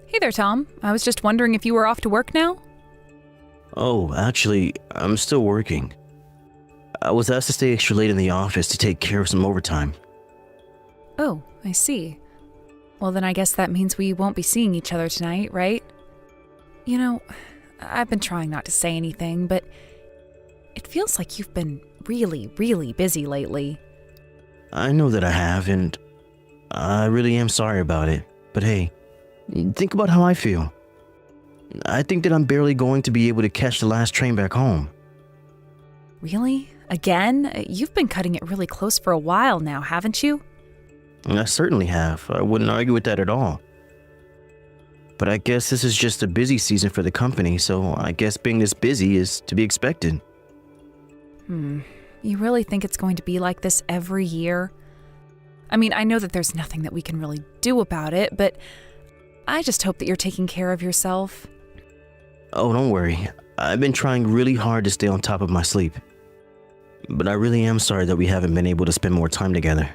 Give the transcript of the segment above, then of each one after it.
Hey there, Tom. I was just wondering if you were off to work now? Oh, actually, I'm still working. I was asked to stay extra late in the office to take care of some overtime. Oh, I see. Well, then I guess that means we won't be seeing each other tonight, right? You know, I've been trying not to say anything, but it feels like you've been really, really busy lately. I know that I have, and I really am sorry about it. But hey, think about how I feel. I think that I'm barely going to be able to catch the last train back home. Really? Again? You've been cutting it really close for a while now, haven't you? And I certainly have. I wouldn't argue with that at all. But I guess this is just a busy season for the company, so I guess being this busy is to be expected. You really think it's going to be like this every year? I mean, I know that there's nothing that we can really do about it, but I just hope that you're taking care of yourself. Oh, don't worry. I've been trying really hard to stay on top of my sleep. But I really am sorry that we haven't been able to spend more time together.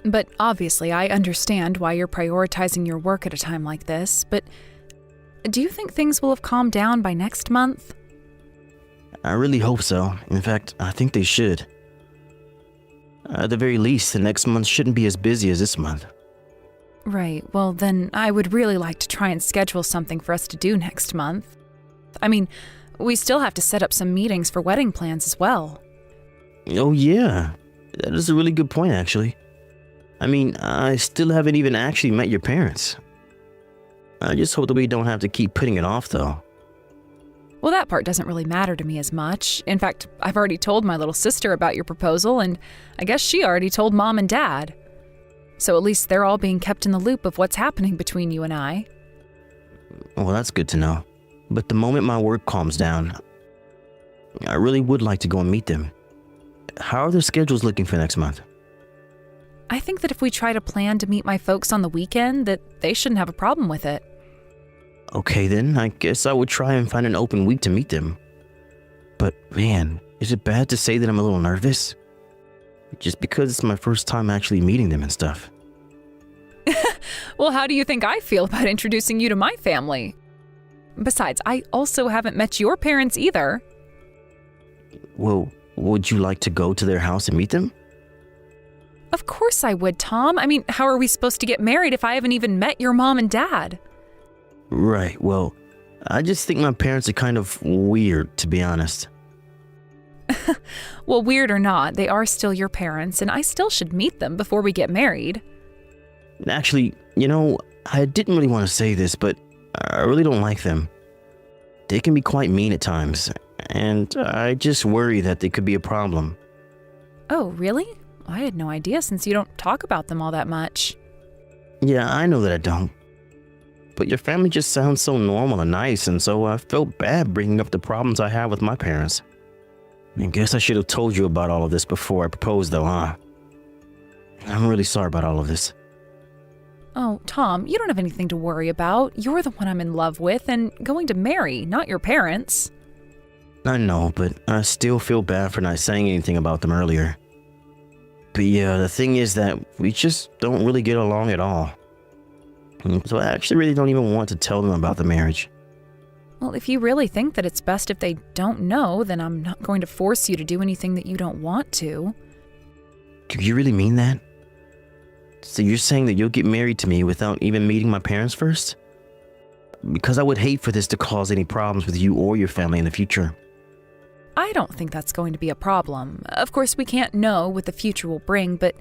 But obviously, I understand why you're prioritizing your work at a time like this, but do you think things will have calmed down by next month? I really hope so. In fact, I think they should. At the very least, the next month shouldn't be as busy as this month. Right, well then I would really like to try and schedule something for us to do next month. I mean, we still have to set up some meetings for wedding plans as well. Oh yeah, that is a really good point actually. I mean, I still haven't even actually met your parents. I just hope that we don't have to keep putting it off though. Well, that part doesn't really matter to me as much. In fact, I've already told my little sister about your proposal, and I guess she already told Mom and Dad. So at least they're all being kept in the loop of what's happening between you and I. Well, that's good to know. But the moment my work calms down, I really would like to go and meet them. How are their schedules looking for next month? I think that if we try to plan to meet my folks on the weekend, that they shouldn't have a problem with it. Okay then, I guess I would try and find an open week to meet them. But man, is it bad to say that I'm a little nervous? Just because it's my first time actually meeting them and stuff. Well, how do you think I feel about introducing you to my family? Besides, I also haven't met your parents either. Well, would you like to go to their house and meet them? Of course I would, Tom. I mean, how are we supposed to get married if I haven't even met your mom and dad? Right, well, I just think my parents are kind of weird, to be honest. Well, weird or not, they are still your parents, and I still should meet them before we get married. Actually, you know, I didn't really want to say this, but I really don't like them. They can be quite mean at times, and I just worry that they could be a problem. Oh, really? I had no idea since you don't talk about them all that much. Yeah, I know that I don't. But your family just sounds so normal and nice, and so I felt bad bringing up the problems I have with my parents. I guess I should have told you about all of this before I proposed though, huh? I'm really sorry about all of this. Oh, Tom, you don't have anything to worry about. You're the one I'm in love with and going to marry, not your parents. I know, but I still feel bad for not saying anything about them earlier. But yeah, the thing is that we just don't really get along at all. So I actually really don't even want to tell them about the marriage. Well, if you really think that it's best if they don't know, then I'm not going to force you to do anything that you don't want to. Do you really mean that? So you're saying that you'll get married to me without even meeting my parents first? Because I would hate for this to cause any problems with you or your family in the future. I don't think that's going to be a problem. Of course, we can't know what the future will bring, but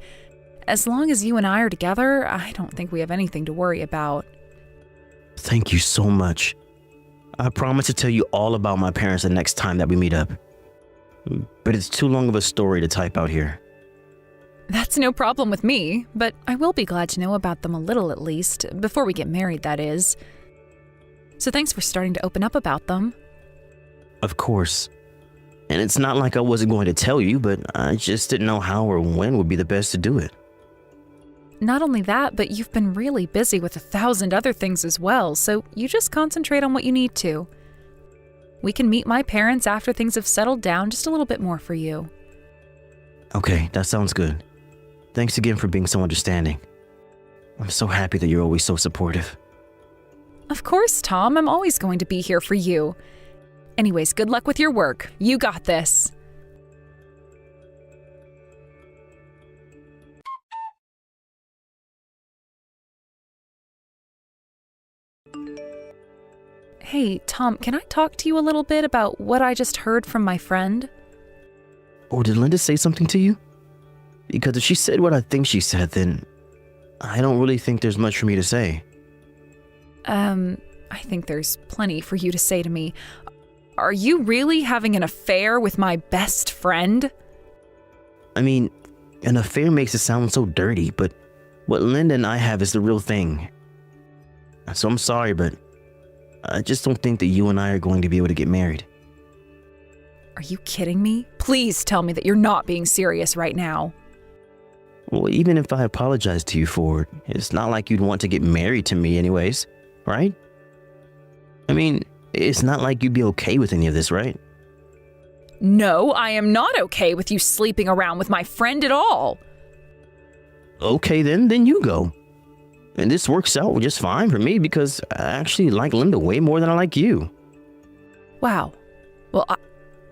as long as you and I are together, I don't think we have anything to worry about. Thank you so much. I promise to tell you all about my parents the next time that we meet up. But it's too long of a story to type out here. That's no problem with me, but I will be glad to know about them a little at least, before we get married, that is. So thanks for starting to open up about them. Of course. And it's not like I wasn't going to tell you, but I just didn't know how or when would be the best to do it. Not only that, but you've been really busy with 1,000 other things as well, so you just concentrate on what you need to. We can meet my parents after things have settled down just a little bit more for you. Okay, that sounds good. Thanks again for being so understanding. I'm so happy that you're always so supportive. Of course, Tom. I'm always going to be here for you. Anyways, good luck with your work. You got this. Hey, Tom, can I talk to you a little bit about what I just heard from my friend? Oh, did Linda say something to you? Because if she said what I think she said, then I don't really think there's much for me to say. I think there's plenty for you to say to me. Are you really having an affair with my best friend? I mean, an affair makes it sound so dirty, but what Linda and I have is the real thing. So I'm sorry, but I just don't think that you and I are going to be able to get married. Are you kidding me? Please tell me that you're not being serious right now. Well, even if I apologize to you for it, it's not like you'd want to get married to me anyways, right? I mean, it's not like you'd be okay with any of this, right? No, I am not okay with you sleeping around with my friend at all. Okay then you go. And this works out just fine for me because I actually like Linda way more than I like you. Wow. Well,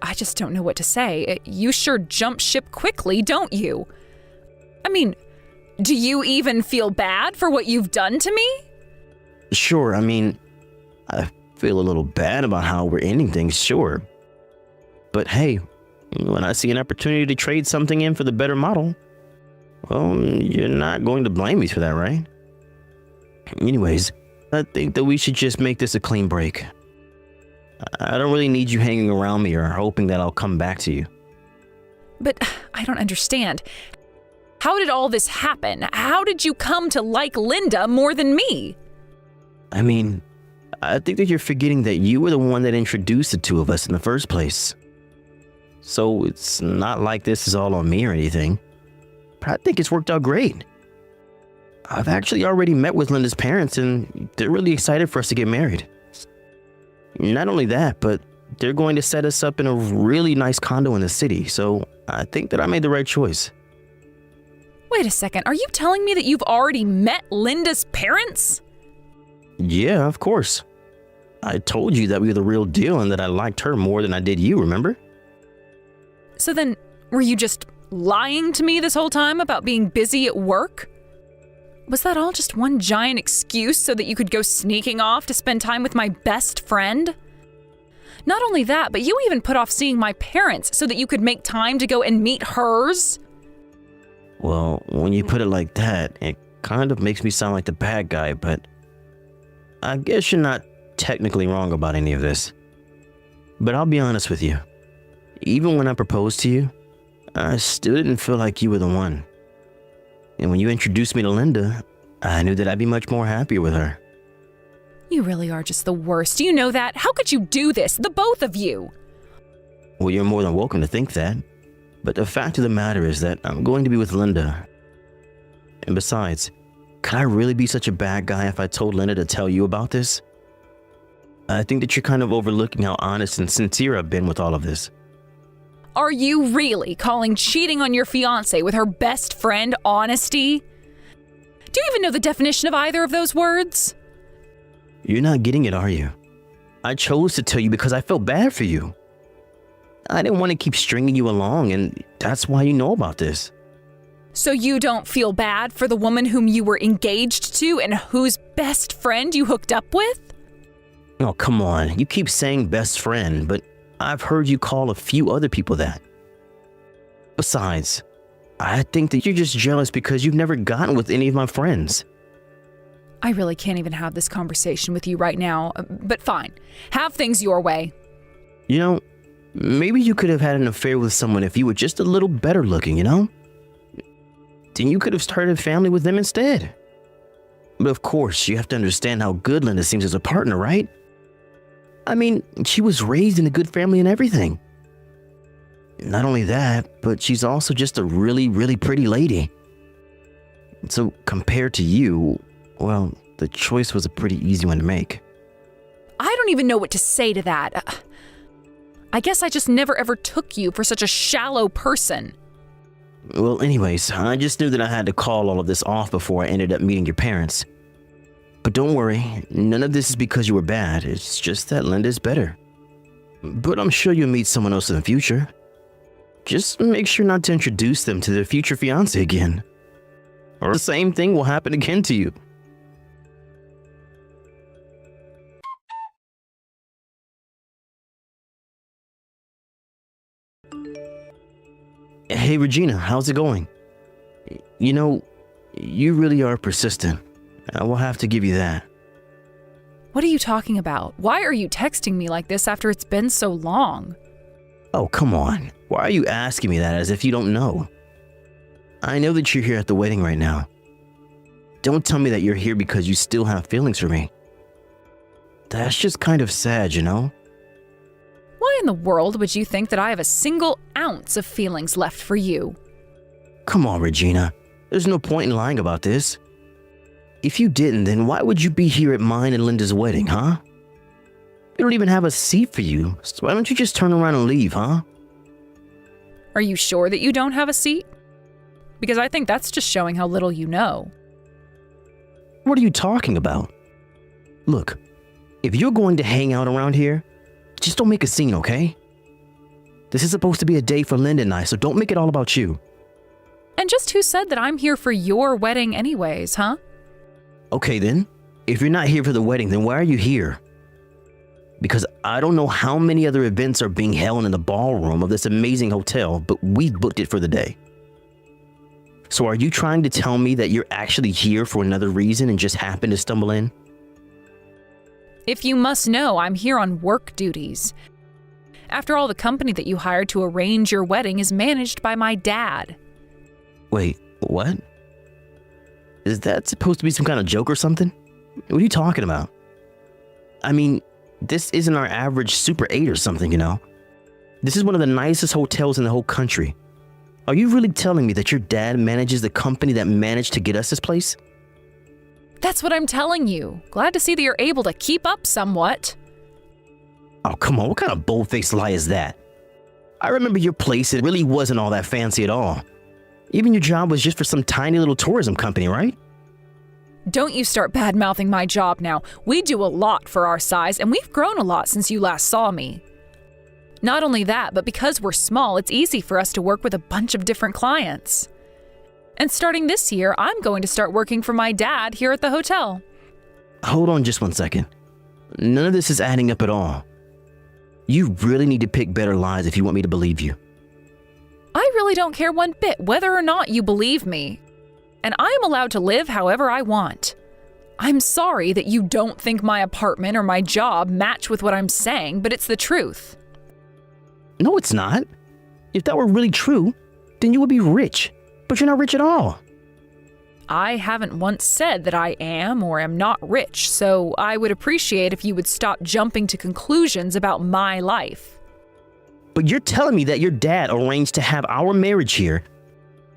I just don't know what to say. You sure jump ship quickly, don't you? I mean, do you even feel bad for what you've done to me? Sure, I mean, I feel a little bad about how we're ending things, sure. But hey, when I see an opportunity to trade something in for the better model, well, you're not going to blame me for that, right? Anyways, I think that we should just make this a clean break. I don't really need you hanging around me or hoping that I'll come back to you. But I don't understand. How did all this happen? How did you come to like Linda more than me? I mean, I think that you're forgetting that you were the one that introduced the two of us in the first place. So it's not like this is all on me or anything. But I think it's worked out great. I've actually already met with Linda's parents and they're really excited for us to get married. Not only that, but they're going to set us up in a really nice condo in the city, so I think that I made the right choice. Wait a second, are you telling me that you've already met Linda's parents? Yeah, of course. I told you that we were the real deal and that I liked her more than I did you, remember? So then, were you just lying to me this whole time about being busy at work? Was that all just one giant excuse so that you could go sneaking off to spend time with my best friend? Not only that, but you even put off seeing my parents so that you could make time to go and meet hers? Well, when you put it like that, it kind of makes me sound like the bad guy, but I guess you're not technically wrong about any of this. But I'll be honest with you. Even when I proposed to you, I still didn't feel like you were the one. And when you introduced me to Linda, I knew that I'd be much more happier with her. You really are just the worst. Do you know that? How could you do this, the both of you? Well, you're more than welcome to think that. But the fact of the matter is that I'm going to be with Linda. And besides, could I really be such a bad guy if I told Linda to tell you about this? I think that you're kind of overlooking how honest and sincere I've been with all of this. Are you really calling cheating on your fiance with her best friend honesty? Do you even know the definition of either of those words? You're not getting it, are you? I chose to tell you because I felt bad for you. I didn't want to keep stringing you along, and that's why you know about this. So you don't feel bad for the woman whom you were engaged to and whose best friend you hooked up with? Oh, come on. You keep saying best friend, but I've heard you call a few other people that. Besides, I think that you're just jealous because you've never gotten with any of my friends. I really can't even have this conversation with you right now, but fine. Have things your way. You know, maybe you could have had an affair with someone if you were just a little better looking, you know? Then you could have started a family with them instead. But of course, you have to understand how good Linda seems as a partner, right? I mean, she was raised in a good family and everything. Not only that, but she's also just a really, really pretty lady. So compared to you, well, the choice was a pretty easy one to make. I don't even know what to say to that. I guess I just never ever took you for such a shallow person. Well, anyways, I just knew that I had to call all of this off before I ended up meeting your parents. But don't worry, none of this is because you were bad. It's just that Linda's better. But I'm sure you'll meet someone else in the future. Just make sure not to introduce them to their future fiance again. Or the same thing will happen again to you. Hey Regina, how's it going? You know, you really are persistent. I will have to give you that. What are you talking about? Why are you texting me like this after it's been so long? Oh, come on. Why are you asking me that as if you don't know? I know that you're here at the wedding right now. Don't tell me that you're here because you still have feelings for me. That's just kind of sad, you know? Why in the world would you think that I have a single ounce of feelings left for you? Come on, Regina. There's no point in lying about this. If you didn't, then why would you be here at mine and Linda's wedding, huh? We don't even have a seat for you, so why don't you just turn around and leave, huh? Are you sure that you don't have a seat? Because I think that's just showing how little you know. What are you talking about? Look, if you're going to hang out around here, just don't make a scene, okay? This is supposed to be a day for Linda and I, so don't make it all about you. And just who said that I'm here for your wedding anyways, huh? Okay then, if you're not here for the wedding, then why are you here? Because I don't know how many other events are being held in the ballroom of this amazing hotel, but we've booked it for the day. So are you trying to tell me that you're actually here for another reason and just happened to stumble in? If you must know, I'm here on work duties. After all, the company that you hired to arrange your wedding is managed by my dad. Wait, what? Is that supposed to be some kind of joke or something? What are you talking about? I mean, this isn't our average Super 8 or something, you know? This is one of the nicest hotels in the whole country. Are you really telling me that your dad manages the company that managed to get us this place? That's what I'm telling you. Glad to see that you're able to keep up somewhat. Oh, come on, what kind of bold-faced lie is that? I remember your place, it really wasn't all that fancy at all. Even your job was just for some tiny little tourism company, right? Don't you start bad-mouthing my job now. We do a lot for our size, and we've grown a lot since you last saw me. Not only that, but because we're small, it's easy for us to work with a bunch of different clients. And starting this year, I'm going to start working for my dad here at the hotel. Hold on just one second. None of this is adding up at all. You really need to pick better lies if you want me to believe you. I really don't care one bit whether or not you believe me. And I'm allowed to live however I want. I'm sorry that you don't think my apartment or my job match with what I'm saying, but it's the truth. No, it's not. If that were really true, then you would be rich. But you're not rich at all. I haven't once said that I am or am not rich, so I would appreciate if you would stop jumping to conclusions about my life. But you're telling me that your dad arranged to have our marriage here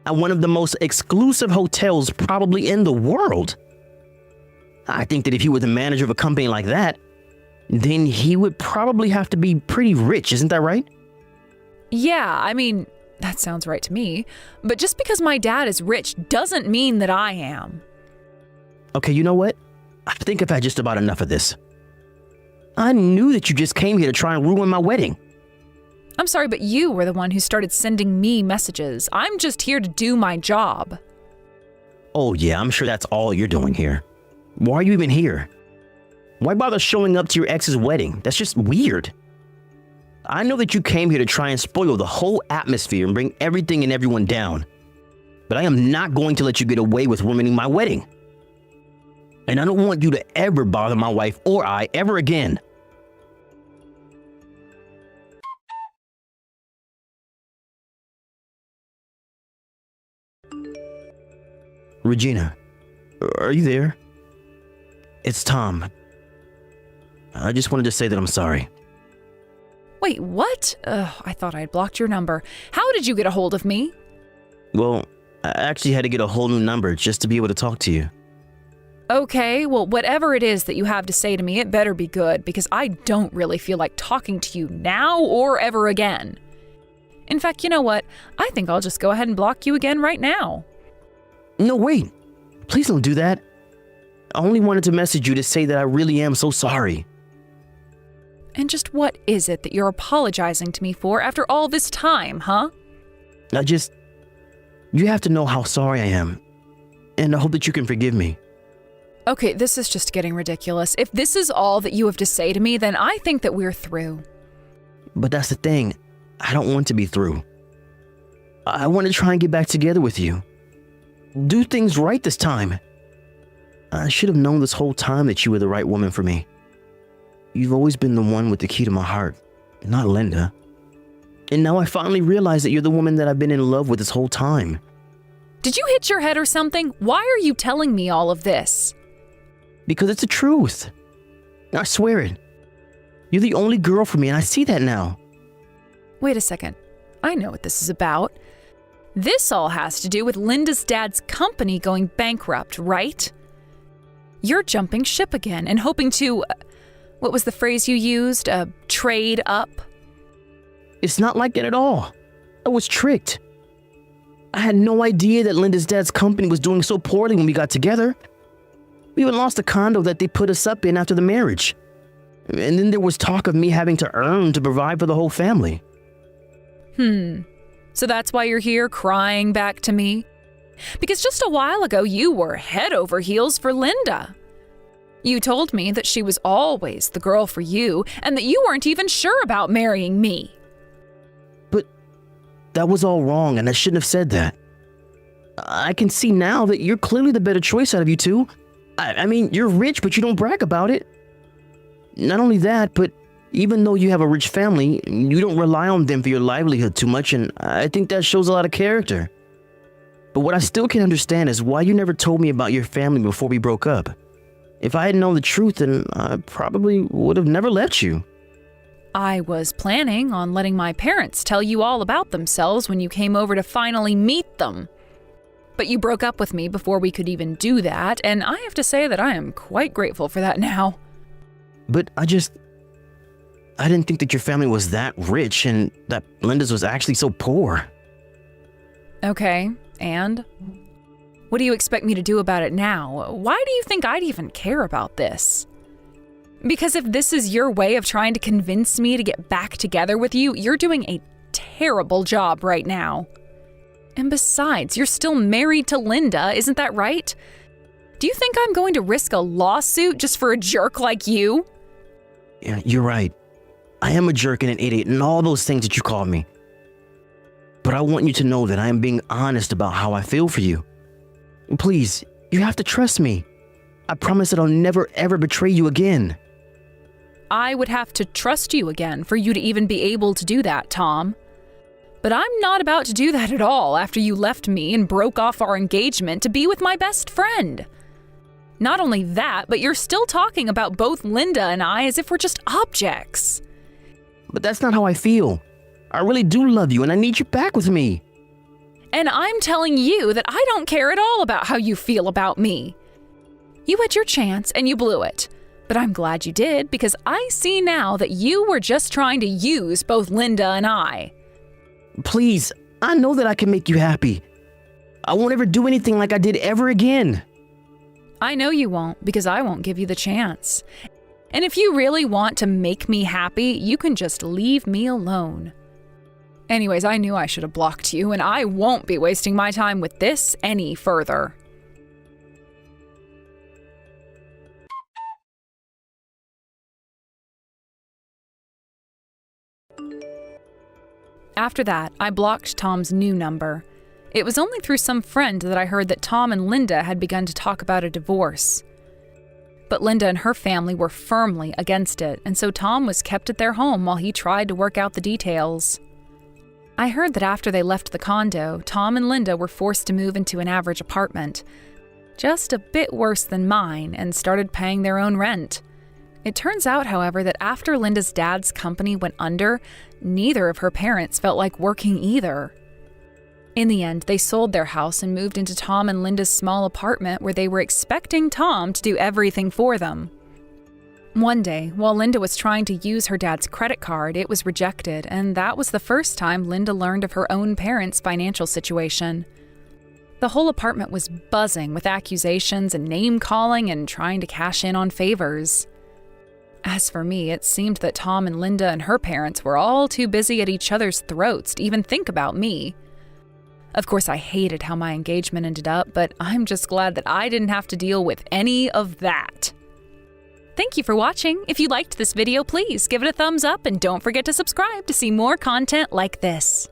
at one of the most exclusive hotels probably in the world. I think that if he were the manager of a company like that, then he would probably have to be pretty rich, isn't that right? Yeah, I mean, that sounds right to me. But just because my dad is rich doesn't mean that I am. Okay, you know what? I think I've had just about enough of this. I knew that you just came here to try and ruin my wedding. I'm sorry, but you were the one who started sending me messages. I'm just here to do my job. Oh yeah, I'm sure that's all you're doing here. Why are you even here? Why bother showing up to your ex's wedding? That's just weird. I know that you came here to try and spoil the whole atmosphere and bring everything and everyone down. But I am not going to let you get away with ruining my wedding. And I don't want you to ever bother my wife or I ever again. Regina, are you there? It's Tom. I just wanted to say that I'm sorry. Wait, what? I thought I had blocked your number. How did you get a hold of me? Well, I actually had to get a whole new number just to be able to talk to you. Okay, well, whatever it is that you have to say to me, it better be good, because I don't really feel like talking to you now or ever again. In fact, you know what? I think I'll just go ahead and block you again right now. No, wait. Please don't do that. I only wanted to message you to say that I really am so sorry. And just what is it that you're apologizing to me for after all this time, huh? You have to know how sorry I am. And I hope that you can forgive me. Okay, this is just getting ridiculous. If this is all that you have to say to me, then I think that we're through. But that's the thing. I don't want to be through. I want to try and get back together with you. Do things right this time. I should have known this whole time that you were the right woman for me. You've always been the one with the key to my heart, not Linda. And now I finally realize that you're the woman that I've been in love with this whole time. Did you hit your head or something? Why are you telling me all of this? Because it's the truth. I swear it. You're the only girl for me, and I see that now. Wait a second. I know what this is about. This all has to do with Linda's dad's company going bankrupt, right? You're jumping ship again and hoping to, what was the phrase you used? Trade up? It's not like that at all. I was tricked. I had no idea that Linda's dad's company was doing so poorly when we got together. We even lost the condo that they put us up in after the marriage. And then there was talk of me having to earn to provide for the whole family. So that's why you're here crying back to me? Because just a while ago you were head over heels for Linda. You told me that she was always the girl for you and that you weren't even sure about marrying me. But that was all wrong, and I shouldn't have said that. I can see now that you're clearly the better choice out of you two. I mean, you're rich, but you don't brag about it. Not only that, but even though you have a rich family, you don't rely on them for your livelihood too much, and I think that shows a lot of character. But what I still can't understand is why you never told me about your family before we broke up. If I had known the truth, then I probably would have never left you. I was planning on letting my parents tell you all about themselves when you came over to finally meet them. But you broke up with me before we could even do that, and I have to say that I am quite grateful for that now. But I didn't think that your family was that rich and that Linda's was actually so poor. Okay, and? What do you expect me to do about it now? Why do you think I'd even care about this? Because if this is your way of trying to convince me to get back together with you, you're doing a terrible job right now. And besides, you're still married to Linda, isn't that right? Do you think I'm going to risk a lawsuit just for a jerk like you? Yeah, you're right. I am a jerk and an idiot and all those things that you called me. But I want you to know that I am being honest about how I feel for you. Please, you have to trust me. I promise that I'll never ever betray you again. I would have to trust you again for you to even be able to do that, Tom. But I'm not about to do that at all after you left me and broke off our engagement to be with my best friend. Not only that, but you're still talking about both Linda and I as if we're just objects. But that's not how I feel. I really do love you and I need you back with me. And I'm telling you that I don't care at all about how you feel about me. You had your chance and you blew it. But I'm glad you did because I see now that you were just trying to use both Linda and I. Please, I know that I can make you happy. I won't ever do anything like I did ever again. I know you won't because I won't give you the chance. And if you really want to make me happy, you can just leave me alone. Anyways, I knew I should have blocked you, and I won't be wasting my time with this any further. After that, I blocked Tom's new number. It was only through some friend that I heard that Tom and Linda had begun to talk about a divorce. But Linda and her family were firmly against it, and so Tom was kept at their home while he tried to work out the details. I heard that after they left the condo, Tom and Linda were forced to move into an average apartment, just a bit worse than mine, and started paying their own rent. It turns out, however, that after Linda's dad's company went under, neither of her parents felt like working either. In the end, they sold their house and moved into Tom and Linda's small apartment where they were expecting Tom to do everything for them. One day, while Linda was trying to use her dad's credit card, it was rejected, and that was the first time Linda learned of her own parents' financial situation. The whole apartment was buzzing with accusations and name-calling and trying to cash in on favors. As for me, it seemed that Tom and Linda and her parents were all too busy at each other's throats to even think about me. Of course, I hated how my engagement ended up, but I'm just glad that I didn't have to deal with any of that. Thank you for watching. If you liked this video, please give it a thumbs up and don't forget to subscribe to see more content like this.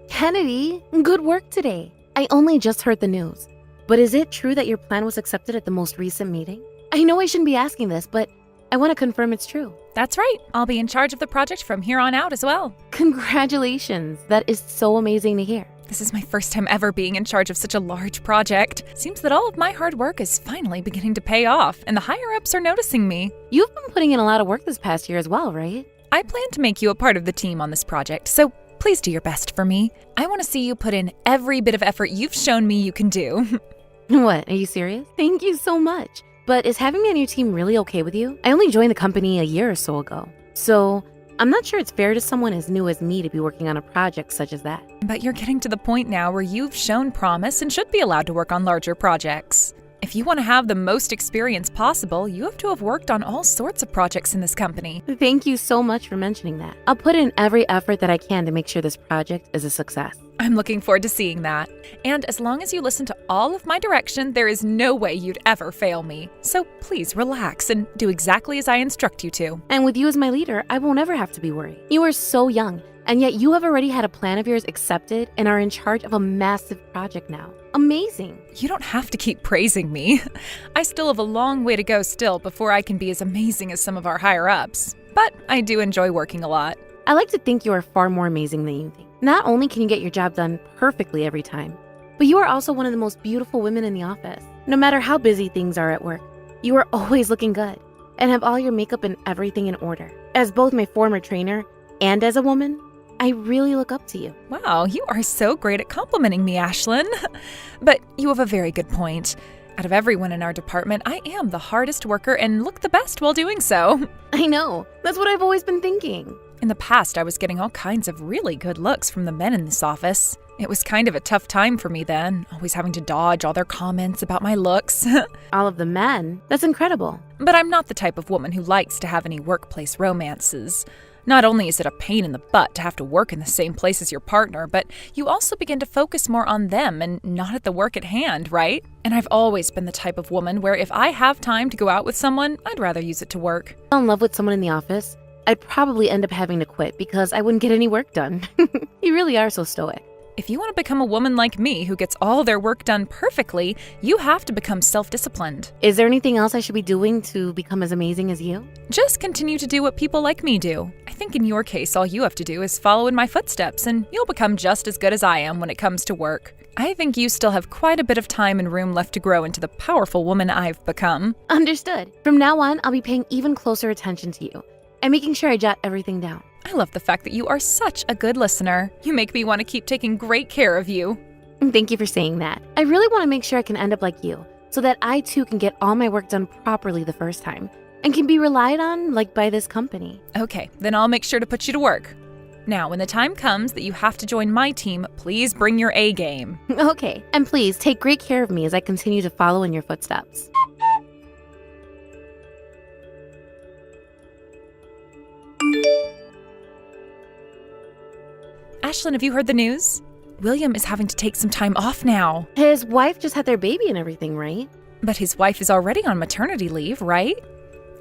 Kennedy, good work today. I only just heard the news. But is it true that your plan was accepted at the most recent meeting? I know I shouldn't be asking this, but I want to confirm it's true. That's right. I'll be in charge of the project from here on out as well. Congratulations. That is so amazing to hear. This is my first time ever being in charge of such a large project. Seems that all of my hard work is finally beginning to pay off, and the higher-ups are noticing me. You've been putting in a lot of work this past year as well, right? I plan to make you a part of the team on this project, so please do your best for me. I want to see you put in every bit of effort you've shown me you can do. What, are you serious? Thank you so much. But is having me on your team really okay with you? I only joined the company a year or so ago. So I'm not sure it's fair to someone as new as me to be working on a project such as that. But you're getting to the point now where you've shown promise and should be allowed to work on larger projects. If you want to have the most experience possible, you have to have worked on all sorts of projects in this company. Thank you so much for mentioning that. I'll put in every effort that I can to make sure this project is a success. I'm looking forward to seeing that. And as long as you listen to all of my direction, there is no way you'd ever fail me. So please relax and do exactly as I instruct you to. And with you as my leader, I won't ever have to be worried. You are so young, and yet you have already had a plan of yours accepted and are in charge of a massive project now. Amazing. You don't have to keep praising me. I still have a long way to go still before I can be as amazing as some of our higher-ups. But I do enjoy working a lot. I like to think you are far more amazing than you think. Not only can you get your job done perfectly every time, but you are also one of the most beautiful women in the office. No matter how busy things are at work, you are always looking good and have all your makeup and everything in order. As both my former trainer and as a woman, I really look up to you. Wow, you are so great at complimenting me, Ashlyn. But you have a very good point. Out of everyone in our department, I am the hardest worker and look the best while doing so. I know. That's what I've always been thinking. In the past, I was getting all kinds of really good looks from the men in this office. It was kind of a tough time for me then, always having to dodge all their comments about my looks. All of the men? That's incredible. But I'm not the type of woman who likes to have any workplace romances. Not only is it a pain in the butt to have to work in the same place as your partner, but you also begin to focus more on them and not at the work at hand, right? And I've always been the type of woman where if I have time to go out with someone, I'd rather use it to work. Fell in love with someone in the office, I'd probably end up having to quit because I wouldn't get any work done. You really are so stoic. If you want to become a woman like me who gets all their work done perfectly, you have to become self-disciplined. Is there anything else I should be doing to become as amazing as you? Just continue to do what people like me do. I think in your case, all you have to do is follow in my footsteps, and you'll become just as good as I am when it comes to work. I think you still have quite a bit of time and room left to grow into the powerful woman I've become. Understood. From now on, I'll be paying even closer attention to you and making sure I jot everything down. I love the fact that you are such a good listener. You make me want to keep taking great care of you. Thank you for saying that. I really want to make sure I can end up like you, so that I too can get all my work done properly the first time and can be relied on like by this company. Okay, then I'll make sure to put you to work. Now, when the time comes that you have to join my team, please bring your A game. Okay, and please take great care of me as I continue to follow in your footsteps. Ashlyn, have you heard the news? William is having to take some time off now. His wife just had their baby and everything, right? But his wife is already on maternity leave, right?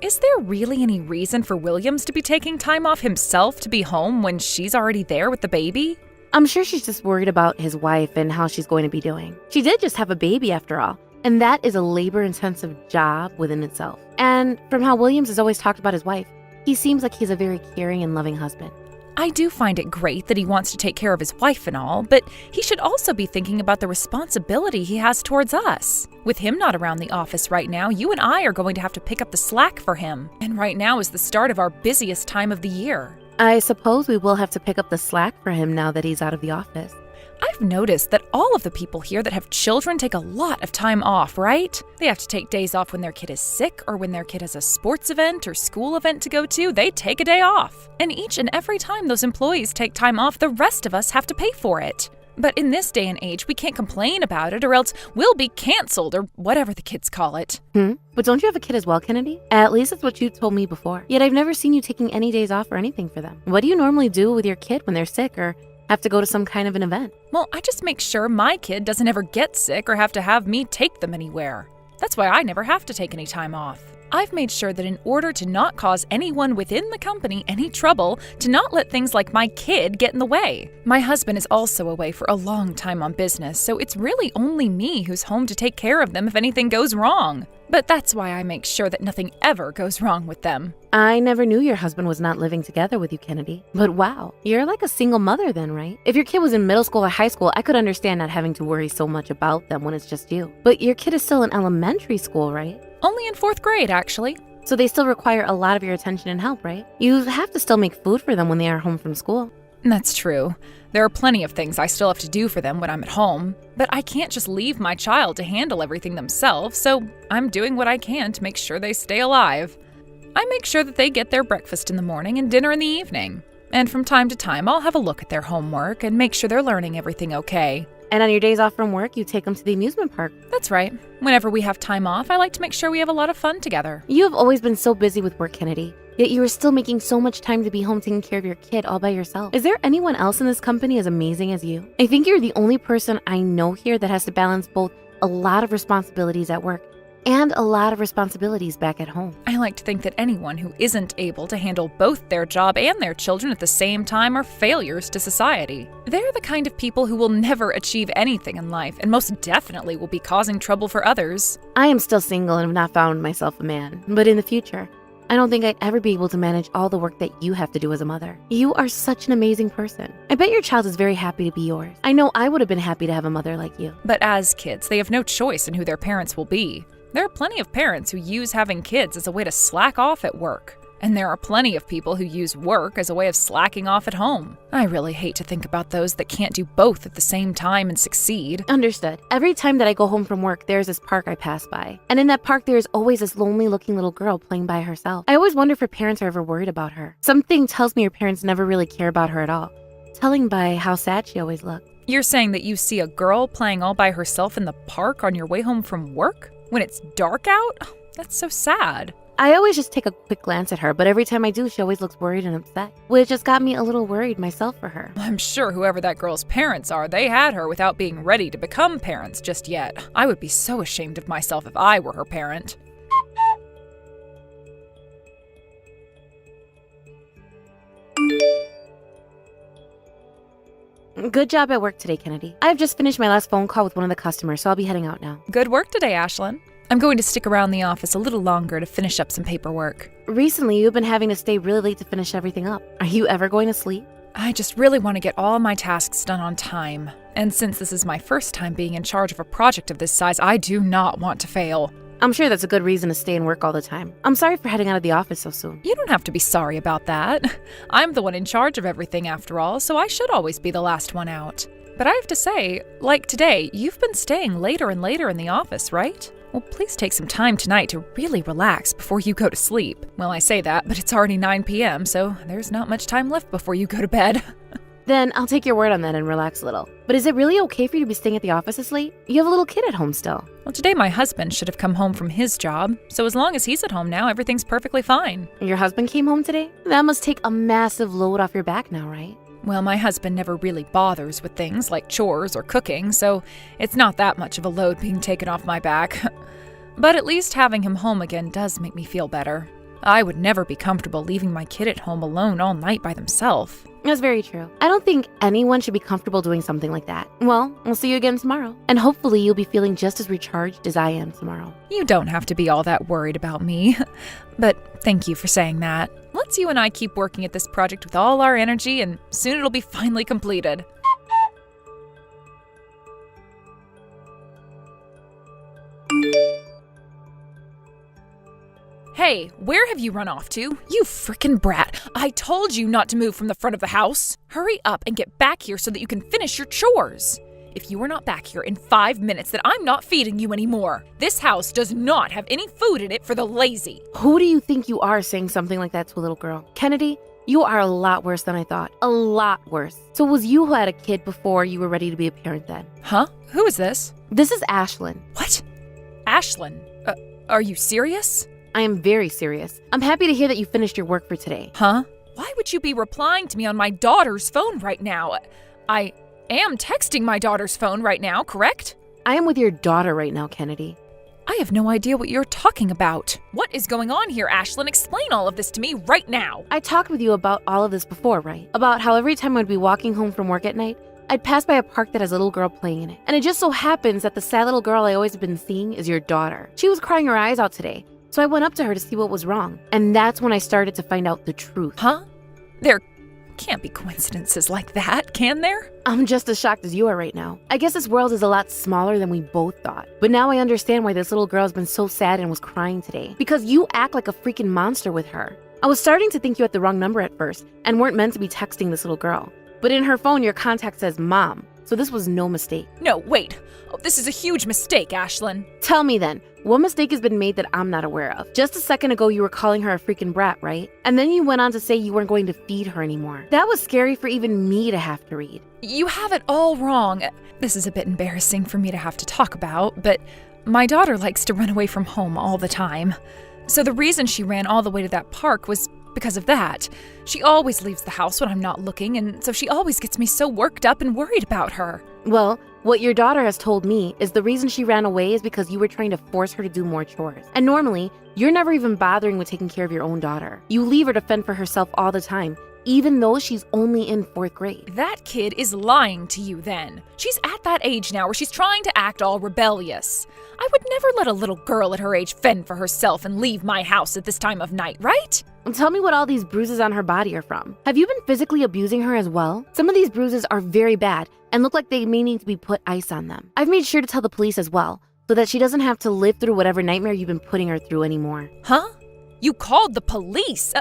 Is there really any reason for Williams to be taking time off himself to be home when she's already there with the baby? I'm sure she's just worried about his wife and how she's going to be doing. She did just have a baby after all, and that is a labor-intensive job within itself. And from how Williams has always talked about his wife, he seems like he's a very caring and loving husband. I do find it great that he wants to take care of his wife and all, but he should also be thinking about the responsibility he has towards us. With him not around the office right now, you and I are going to have to pick up the slack for him. And right now is the start of our busiest time of the year. I suppose we will have to pick up the slack for him now that he's out of the office. I've noticed that all of the people here that have children take a lot of time off, right? They have to take days off when their kid is sick or when their kid has a sports event or school event to go to. They take a day off. And each and every time those employees take time off, the rest of us have to pay for it. But in this day and age, we can't complain about it or else we'll be canceled or whatever the kids call it. But don't you have a kid as well, Kennedy? At least that's what you told me before. Yet I've never seen you taking any days off or anything for them. What do you normally do with your kid when they're sick or have to go to some kind of an event? Well, I just make sure my kid doesn't ever get sick or have to have me take them anywhere. That's why I never have to take any time off. I've made sure that in order to not cause anyone within the company any trouble, to not let things like my kid get in the way. My husband is also away for a long time on business, so it's really only me who's home to take care of them if anything goes wrong. But that's why I make sure that nothing ever goes wrong with them. I never knew your husband was not living together with you, Kennedy. But wow, you're like a single mother then, right? If your kid was in middle school or high school, I could understand not having to worry so much about them when it's just you. But your kid is still in elementary school, right? Only in 4th grade, actually. So they still require a lot of your attention and help, right? You have to still make food for them when they are home from school. That's true. There are plenty of things I still have to do for them when I'm at home, but I can't just leave my child to handle everything themselves, so I'm doing what I can to make sure they stay alive. I make sure that they get their breakfast in the morning and dinner in the evening. And from time to time, I'll have a look at their homework and make sure they're learning everything okay. And on your days off from work, you take them to the amusement park. That's right. Whenever we have time off, I like to make sure we have a lot of fun together. You have always been so busy with work, Kennedy. Yet you are still making so much time to be home taking care of your kid all by yourself. Is there anyone else in this company as amazing as you? I think you're the only person I know here that has to balance both a lot of responsibilities at work and a lot of responsibilities back at home. I like to think that anyone who isn't able to handle both their job and their children at the same time are failures to society. They're the kind of people who will never achieve anything in life and most definitely will be causing trouble for others. I am still single and have not found myself a man, but in the future, I don't think I'd ever be able to manage all the work that you have to do as a mother. You are such an amazing person. I bet your child is very happy to be yours. I know I would have been happy to have a mother like you. But as kids, they have no choice in who their parents will be. There are plenty of parents who use having kids as a way to slack off at work. And there are plenty of people who use work as a way of slacking off at home. I really hate to think about those that can't do both at the same time and succeed. Understood. Every time that I go home from work, there's this park I pass by. And in that park, there's always this lonely-looking little girl playing by herself. I always wonder if her parents are ever worried about her. Something tells me her parents never really care about her at all. Telling by how sad she always looks. You're saying that you see a girl playing all by herself in the park on your way home from work? When it's dark out? Oh, that's so sad. I always just take a quick glance at her, but every time I do, she always looks worried and upset, which just got me a little worried myself for her. I'm sure whoever that girl's parents are, they had her without being ready to become parents just yet. I would be so ashamed of myself if I were her parent. Good job at work today, Kennedy. I've just finished my last phone call with one of the customers, so I'll be heading out now. Good work today, Ashlyn. I'm going to stick around the office a little longer to finish up some paperwork. Recently, you've been having to stay really late to finish everything up. Are you ever going to sleep? I just really want to get all my tasks done on time. And since this is my first time being in charge of a project of this size, I do not want to fail. I'm sure that's a good reason to stay and work all the time. I'm sorry for heading out of the office so soon. You don't have to be sorry about that. I'm the one in charge of everything after all, so I should always be the last one out. But I have to say, like today, you've been staying later and later in the office, right? Well, please take some time tonight to really relax before you go to sleep. Well, I say that, but it's already 9 p.m., so there's not much time left before you go to bed. Then I'll take your word on that and relax a little. But is it really okay for you to be staying at the office this late? You have a little kid at home still. Well, today my husband should have come home from his job, so as long as he's at home now, everything's perfectly fine. Your husband came home today? That must take a massive load off your back now, right? Well, my husband never really bothers with things like chores or cooking, so it's not that much of a load being taken off my back. But at least having him home again does make me feel better. I would never be comfortable leaving my kid at home alone all night by themselves. That's very true. I don't think anyone should be comfortable doing something like that. Well, we'll see you again tomorrow. And hopefully you'll be feeling just as recharged as I am tomorrow. You don't have to be all that worried about me. But thank you for saying that. Let's you and I keep working at this project with all our energy, and soon it'll be finally completed. Hey, where have you run off to? You frickin' brat. I told you not to move from the front of the house. Hurry up and get back here so that you can finish your chores. if you are not back here in 5 minutes, then I'm not feeding you anymore. This house does not have any food in it for the lazy. Who do you think you are saying something like that to a little girl? Kennedy, you are a lot worse than I thought. A lot worse. So it was you who had a kid before you were ready to be a parent then? Huh? Who is this? This is Ashlyn. What? Ashlyn? Are you serious? I am very serious. I'm happy to hear that you finished your work for today. Huh? Why would you be replying to me on my daughter's phone right now? I am texting my daughter's phone right now, correct? I am with your daughter right now, Kennedy. I have no idea what you're talking about. What is going on here, Ashlyn? Explain all of this to me right now. I talked with you about all of this before, right? About how every time I'd be walking home from work at night, I'd pass by a park that has a little girl playing in it. And it just so happens that the sad little girl I always have been seeing is your daughter. She was crying her eyes out today, so I went up to her to see what was wrong. And that's when I started to find out the truth. Huh? There can't be coincidences like that, can there? I'm just as shocked as you are right now. I guess this world is a lot smaller than we both thought. But now I understand why this little girl has been so sad and was crying today. Because you act like a freaking monster with her. I was starting to think you had the wrong number at first and weren't meant to be texting this little girl. But in her phone, your contact says Mom. So this was no mistake. No, wait. Oh, this is a huge mistake, Ashlyn. Tell me then, what mistake has been made that I'm not aware of? Just a second ago, you were calling her a freaking brat, right? And then you went on to say you weren't going to feed her anymore. That was scary for even me to have to read. You have it all wrong. This is a bit embarrassing for me to have to talk about, but my daughter likes to run away from home all the time. So the reason she ran all the way to that park was because of that. She always leaves the house when I'm not looking, and so she always gets me so worked up and worried about her. Well, what your daughter has told me is the reason she ran away is because you were trying to force her to do more chores. And normally, you're never even bothering with taking care of your own daughter. You leave her to fend for herself all the time, even though she's only in 4th grade. That kid is lying to you then. She's at that age now where she's trying to act all rebellious. I would never let a little girl at her age fend for herself and leave my house at this time of night, right? And tell me what all these bruises on her body are from. Have you been physically abusing her as well? Some of these bruises are very bad and look like they may need to be put ice on them. I've made sure to tell the police as well, so that she doesn't have to live through whatever nightmare you've been putting her through anymore. Huh? You called the police?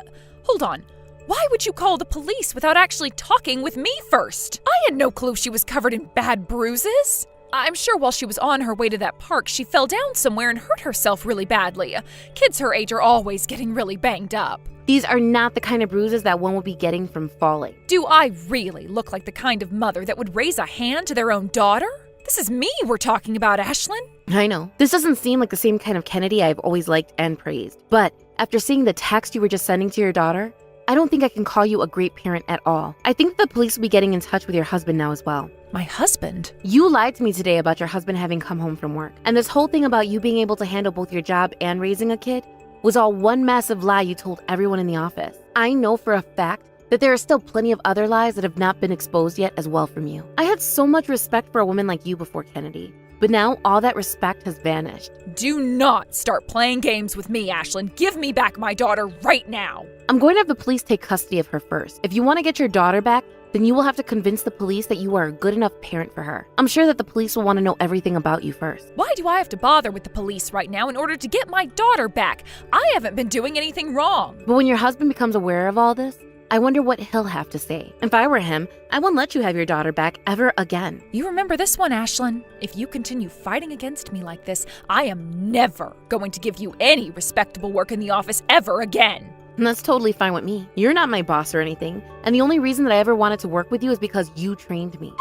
Hold on. Why would you call the police without actually talking with me first? I had no clue she was covered in bad bruises. I'm sure while she was on her way to that park, she fell down somewhere and hurt herself really badly. Kids her age are always getting really banged up. These are not the kind of bruises that one will be getting from falling. Do I really look like the kind of mother that would raise a hand to their own daughter? This is me we're talking about, Ashlyn. I know. This doesn't seem like the same kind of Kennedy I've always liked and praised. But after seeing the text you were just sending to your daughter, I don't think I can call you a great parent at all. I think the police will be getting in touch with your husband now as well. My husband? You lied to me today about your husband having come home from work. And this whole thing about you being able to handle both your job and raising a kid was all one massive lie you told everyone in the office. I know for a fact that there are still plenty of other lies that have not been exposed yet as well from you. I had so much respect for a woman like you before, Kennedy. But now all that respect has vanished. Do not start playing games with me, Ashlyn. Give me back my daughter right now. I'm going to have the police take custody of her first. If you want to get your daughter back, then you will have to convince the police that you are a good enough parent for her. I'm sure that the police will want to know everything about you first. Why do I have to bother with the police right now in order to get my daughter back? I haven't been doing anything wrong. But when your husband becomes aware of all this, I wonder what he'll have to say. If I were him, I wouldn't let you have your daughter back ever again. You remember this one, Ashlyn? If you continue fighting against me like this, I am never going to give you any respectable work in the office ever again. And that's totally fine with me. You're not my boss or anything. And the only reason that I ever wanted to work with you is because you trained me.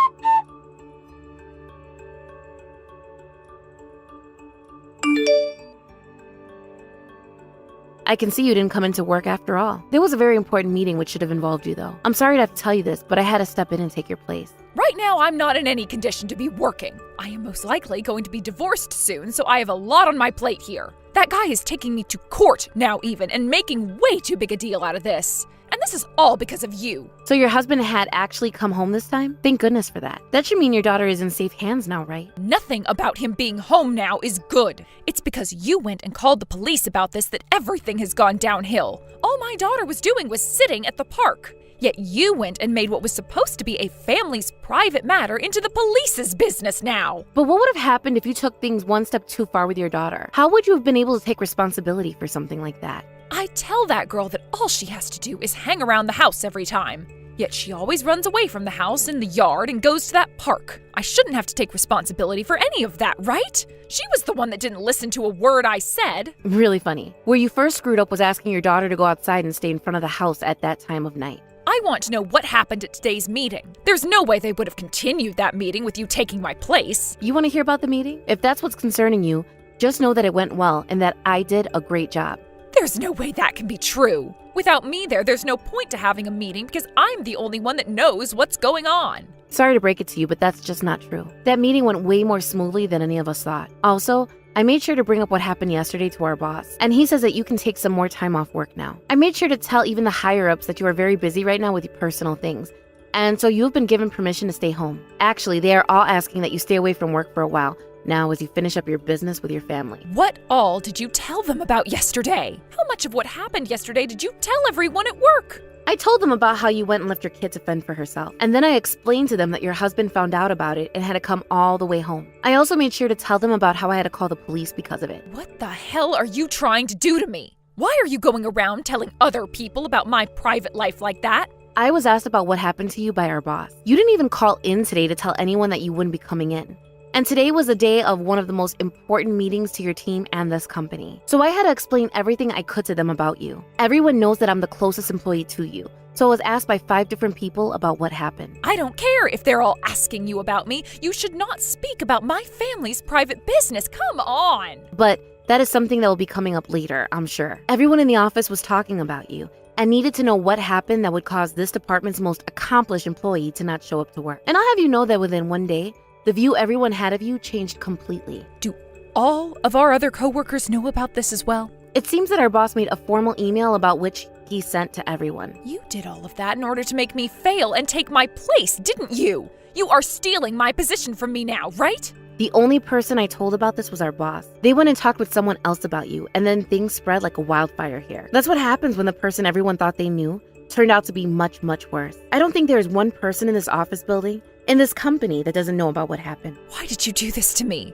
I can see you didn't come into work after all. There was a very important meeting which should have involved you though. I'm sorry to have to tell you this, but I had to step in and take your place. Right now, I'm not in any condition to be working. I am most likely going to be divorced soon, so I have a lot on my plate here. That guy is taking me to court now even and making way too big a deal out of this. And this is all because of you. So your husband had actually come home this time? Thank goodness for that. That should mean your daughter is in safe hands now, right? Nothing about him being home now is good. It's because you went and called the police about this that everything has gone downhill. All my daughter was doing was sitting at the park. Yet you went and made what was supposed to be a family's private matter into the police's business now. But what would have happened if you took things one step too far with your daughter? How would you have been able to take responsibility for something like that? I tell that girl that all she has to do is hang around the house every time. Yet she always runs away from the house and the yard and goes to that park. I shouldn't have to take responsibility for any of that, right? She was the one that didn't listen to a word I said. Really funny. Where you first screwed up was asking your daughter to go outside and stay in front of the house at that time of night. I want to know what happened at today's meeting. There's no way they would have continued that meeting with you taking my place. You want to hear about the meeting? If that's what's concerning you, just know that it went well and that I did a great job. There's no way that can be true. Without me there's no point to having a meeting because I'm the only one that knows what's going on. Sorry to break it to you, but that's just not true. That meeting went way more smoothly than any of us thought. Also, I made sure to bring up what happened yesterday to our boss, and he says that you can take some more time off work now. I made sure to tell even the higher-ups that you are very busy right now with your personal things, and so you've been given permission to stay home. Actually, they are all asking that you stay away from work for a while, now as you finish up your business with your family. What all did you tell them about yesterday? How much of what happened yesterday did you tell everyone at work? I told them about how you went and left your kid to fend for herself, and then I explained to them that your husband found out about it and had to come all the way home. I also made sure to tell them about how I had to call the police because of it. What the hell are you trying to do to me? Why are you going around telling other people about my private life like that? I was asked about what happened to you by our boss. You didn't even call in today to tell anyone that you wouldn't be coming in. And today was the day of one of the most important meetings to your team and this company. So I had to explain everything I could to them about you. Everyone knows that I'm the closest employee to you. So I was asked by 5 different people about what happened. I don't care if they're all asking you about me. You should not speak about my family's private business. Come on. But that is something that will be coming up later, I'm sure. Everyone in the office was talking about you and needed to know what happened that would cause this department's most accomplished employee to not show up to work. And I'll have you know that within one day, the view everyone had of you changed completely. Do all of our other coworkers know about this as well? It seems that our boss made a formal email about which he sent to everyone. You did all of that in order to make me fail and take my place, didn't you? You are stealing my position from me now, right? The only person I told about this was our boss. They went and talked with someone else about you, and then things spread like a wildfire here. That's what happens when the person everyone thought they knew turned out to be much, much worse. I don't think there is one person in this office building, in this company, that doesn't know about what happened. Why did you do this to me?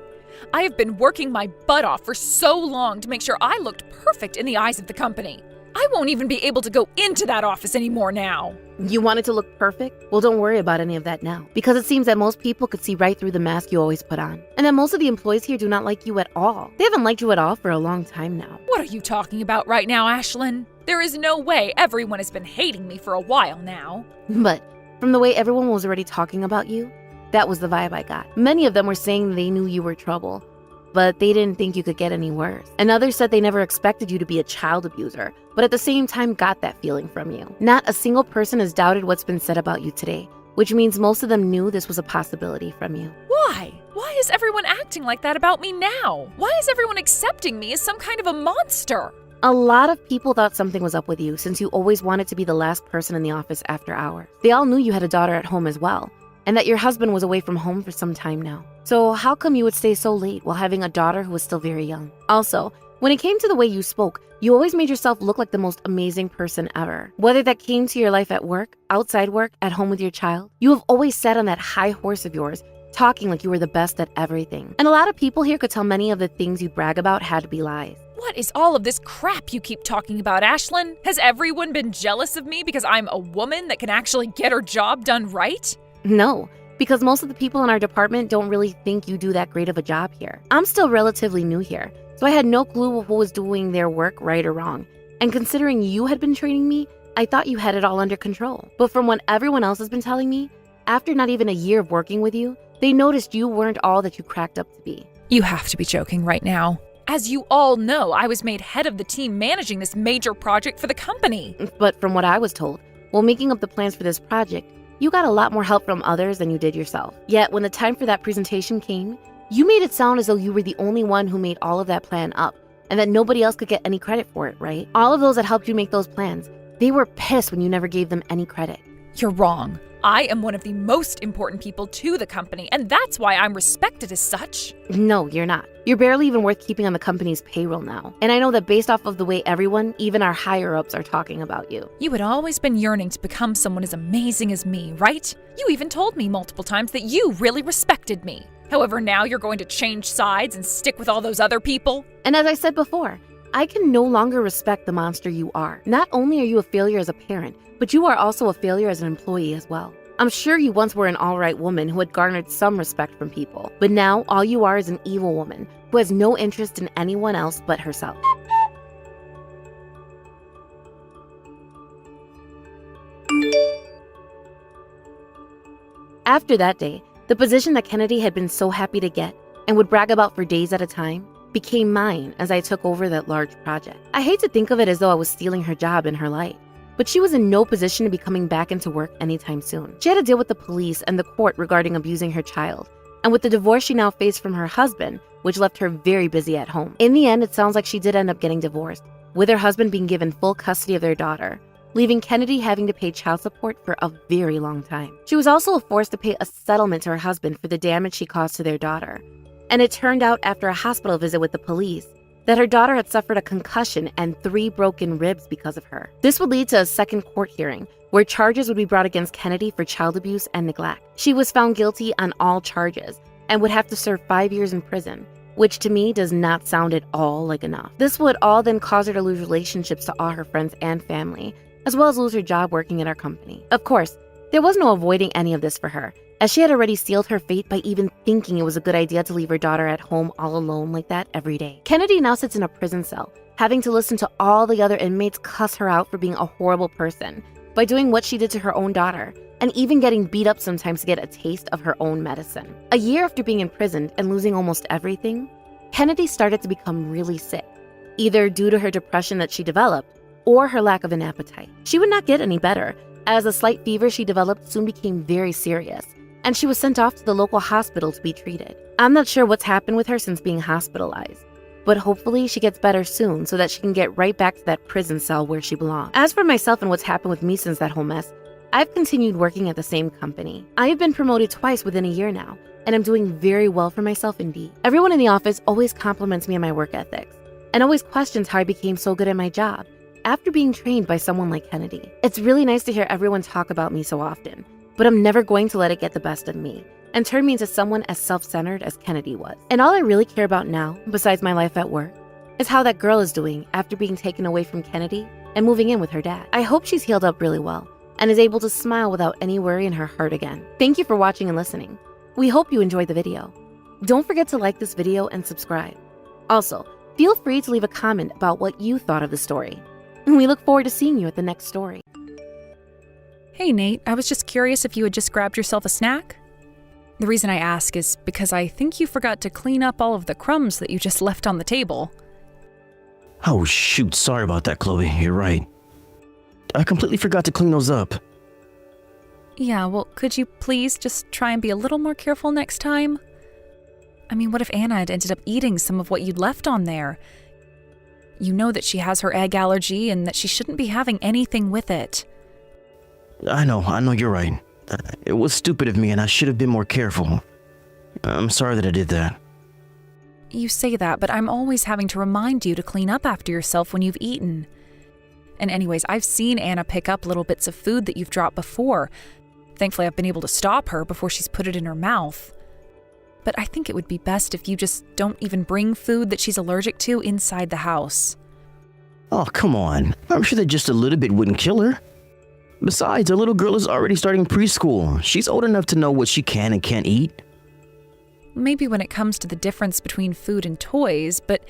I have been working my butt off for so long to make sure I looked perfect in the eyes of the company. I won't even be able to go into that office anymore now. You wanted to look perfect? Well, don't worry about any of that now, because it seems that most people could see right through the mask you always put on, and that most of the employees here do not like you at all. They haven't liked you at all for a long time now. What are you talking about right now, Ashlyn? There is no way. Everyone has been hating me for a while now. But from the way everyone was already talking about you, that was the vibe I got. Many of them were saying they knew you were trouble, but they didn't think you could get any worse. And others said they never expected you to be a child abuser, but at the same time got that feeling from you. Not a single person has doubted what's been said about you today, which means most of them knew this was a possibility from you. Why? Why is everyone acting like that about me now? Why is everyone accepting me as some kind of a monster? A lot of people thought something was up with you since you always wanted to be the last person in the office after hours. They all knew you had a daughter at home as well, and that your husband was away from home for some time now. So how come you would stay so late while having a daughter who was still very young? Also, when it came to the way you spoke, you always made yourself look like the most amazing person ever. Whether that came to your life at work, outside work, at home with your child, you have always sat on that high horse of yours, talking like you were the best at everything. And a lot of people here could tell many of the things you brag about had to be lies. What is all of this crap you keep talking about, Ashlyn? Has everyone been jealous of me because I'm a woman that can actually get her job done right? No, because most of the people in our department don't really think you do that great of a job here. I'm still relatively new here, so I had no clue who was doing their work right or wrong. And considering you had been training me, I thought you had it all under control. But from what everyone else has been telling me, after not even a year of working with you, they noticed you weren't all that you cracked up to be. You have to be joking right now. As you all know, I was made head of the team managing this major project for the company. But from what I was told, while making up the plans for this project, you got a lot more help from others than you did yourself. Yet when the time for that presentation came, you made it sound as though you were the only one who made all of that plan up, and that nobody else could get any credit for it, right? All of those that helped you make those plans, they were pissed when you never gave them any credit. You're wrong. I am one of the most important people to the company, and that's why I'm respected as such. No, you're not. You're barely even worth keeping on the company's payroll now. And I know that based off of the way everyone, even our higher-ups, are talking about you. You had always been yearning to become someone as amazing as me, right? You even told me multiple times that you really respected me. However, now you're going to change sides and stick with all those other people? And as I said before, I can no longer respect the monster you are. Not only are you a failure as a parent, but you are also a failure as an employee as well. I'm sure you once were an alright woman who had garnered some respect from people, but now all you are is an evil woman who has no interest in anyone else but herself. After that day, the position that Kennedy had been so happy to get and would brag about for days at a time became mine as I took over that large project. I hate to think of it as though I was stealing her job in her life, but she was in no position to be coming back into work anytime soon. She had to deal with the police and the court regarding abusing her child, and with the divorce she now faced from her husband, which left her very busy at home. In the end, it sounds like she did end up getting divorced, with her husband being given full custody of their daughter, leaving Kennedy having to pay child support for a very long time. She was also forced to pay a settlement to her husband for the damage she caused to their daughter. And it turned out after a hospital visit with the police that her daughter had suffered a concussion and 3 broken ribs because of her. This would lead to a second court hearing where charges would be brought against Kennedy for child abuse and neglect. She was found guilty on all charges and would have to serve 5 years in prison, which to me does not sound at all like enough. This would all then cause her to lose relationships to all her friends and family, as well as lose her job working at our company. Of course, there was no avoiding any of this for her, as she had already sealed her fate by even thinking it was a good idea to leave her daughter at home all alone like that every day. Kennedy now sits in a prison cell, having to listen to all the other inmates cuss her out for being a horrible person by doing what she did to her own daughter, and even getting beat up sometimes to get a taste of her own medicine. A year after being imprisoned and losing almost everything, Kennedy started to become really sick, either due to her depression that she developed or her lack of an appetite. She would not get any better, as a slight fever she developed soon became very serious, and she was sent off to the local hospital to be treated. I'm not sure what's happened with her since being hospitalized, but hopefully she gets better soon so that she can get right back to that prison cell where she belongs. As for myself and what's happened with me since that whole mess, I've continued working at the same company. I have been promoted twice within a year now, and I'm doing very well for myself indeed. Everyone in the office always compliments me on my work ethics, and always questions how I became so good at my job after being trained by someone like Kennedy. It's really nice to hear everyone talk about me so often, but I'm never going to let it get the best of me and turn me into someone as self-centered as Kennedy was. And all I really care about now, besides my life at work, is how that girl is doing after being taken away from Kennedy and moving in with her dad. I hope she's healed up really well and is able to smile without any worry in her heart again. Thank you for watching and listening. We hope you enjoyed the video. Don't forget to like this video and subscribe. Also, feel free to leave a comment about what you thought of the story. We look forward to seeing you at the next story. Hey, Nate, I was just curious if you had just grabbed yourself a snack? The reason I ask is because I think you forgot to clean up all of the crumbs that you just left on the table. Oh shoot, sorry about that, Chloe. You're right. I completely forgot to clean those up. Yeah, well, could you please just try and be a little more careful next time? I mean, what if Anna had ended up eating some of what you'd left on there? You know that she has her egg allergy and that she shouldn't be having anything with it. I know you're right. It was stupid of me and I should have been more careful. I'm sorry that I did that. You say that, but I'm always having to remind you to clean up after yourself when you've eaten. And anyways, I've seen Anna pick up little bits of food that you've dropped before. Thankfully, I've been able to stop her before she's put it in her mouth. But I think it would be best if you just don't even bring food that she's allergic to inside the house. Oh, come on. I'm sure that just a little bit wouldn't kill her. Besides, our little girl is already starting preschool. She's old enough to know what she can and can't eat. Maybe when it comes to the difference between food and toys, but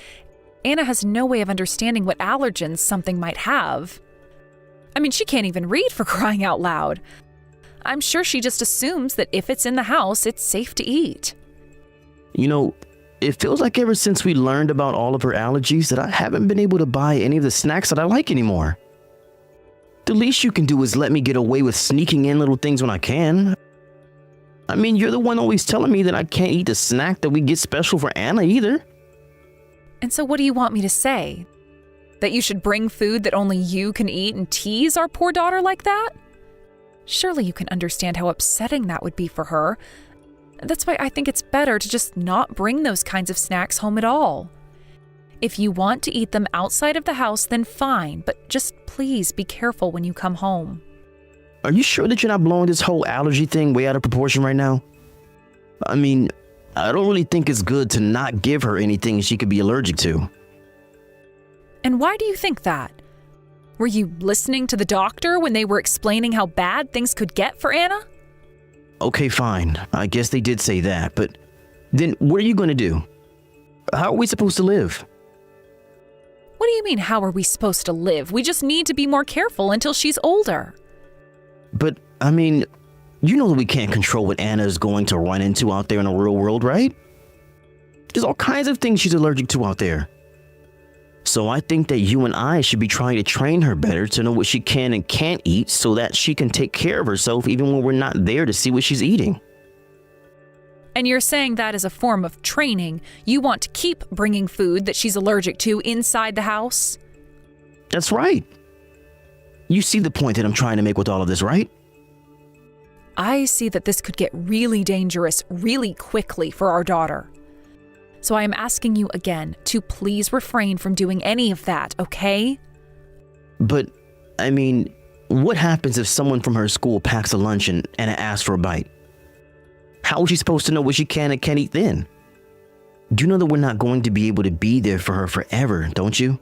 Anna has no way of understanding what allergens something might have. I mean, she can't even read, for crying out loud. I'm sure she just assumes that if it's in the house, it's safe to eat. You know, it feels like ever since we learned about all of her allergies that I haven't been able to buy any of the snacks that I like anymore. The least you can do is let me get away with sneaking in little things when I can. I mean, you're the one always telling me that I can't eat the snack that we get special for Anna either. And so what do you want me to say? That you should bring food that only you can eat and tease our poor daughter like that? Surely you can understand how upsetting that would be for her. That's why I think it's better to just not bring those kinds of snacks home at all. If you want to eat them outside of the house, then fine, but just please be careful when you come home. Are you sure that you're not blowing this whole allergy thing way out of proportion right now? I mean, I don't really think it's good to not give her anything she could be allergic to. And why do you think that? Were you listening to the doctor when they were explaining how bad things could get for Anna? Okay, fine. I guess they did say that, but then what are you going to do? How are we supposed to live? What do you mean, how are we supposed to live? We just need to be more careful until she's older. But, I mean, you know that we can't control what Anna is going to run into out there in the real world, right? There's all kinds of things she's allergic to out there. So I think that you and I should be trying to train her better to know what she can and can't eat so that she can take care of herself even when we're not there to see what she's eating. And you're saying that as a form of training, you want to keep bringing food that she's allergic to inside the house? That's right. You see the point that I'm trying to make with all of this, right? I see that this could get really dangerous really quickly for our daughter. So I am asking you again to please refrain from doing any of that, okay? But, I mean, what happens if someone from her school packs a lunch and Anna asks for a bite? How is she supposed to know what she can and can't eat then? Do you know that we're not going to be able to be there for her forever, don't you?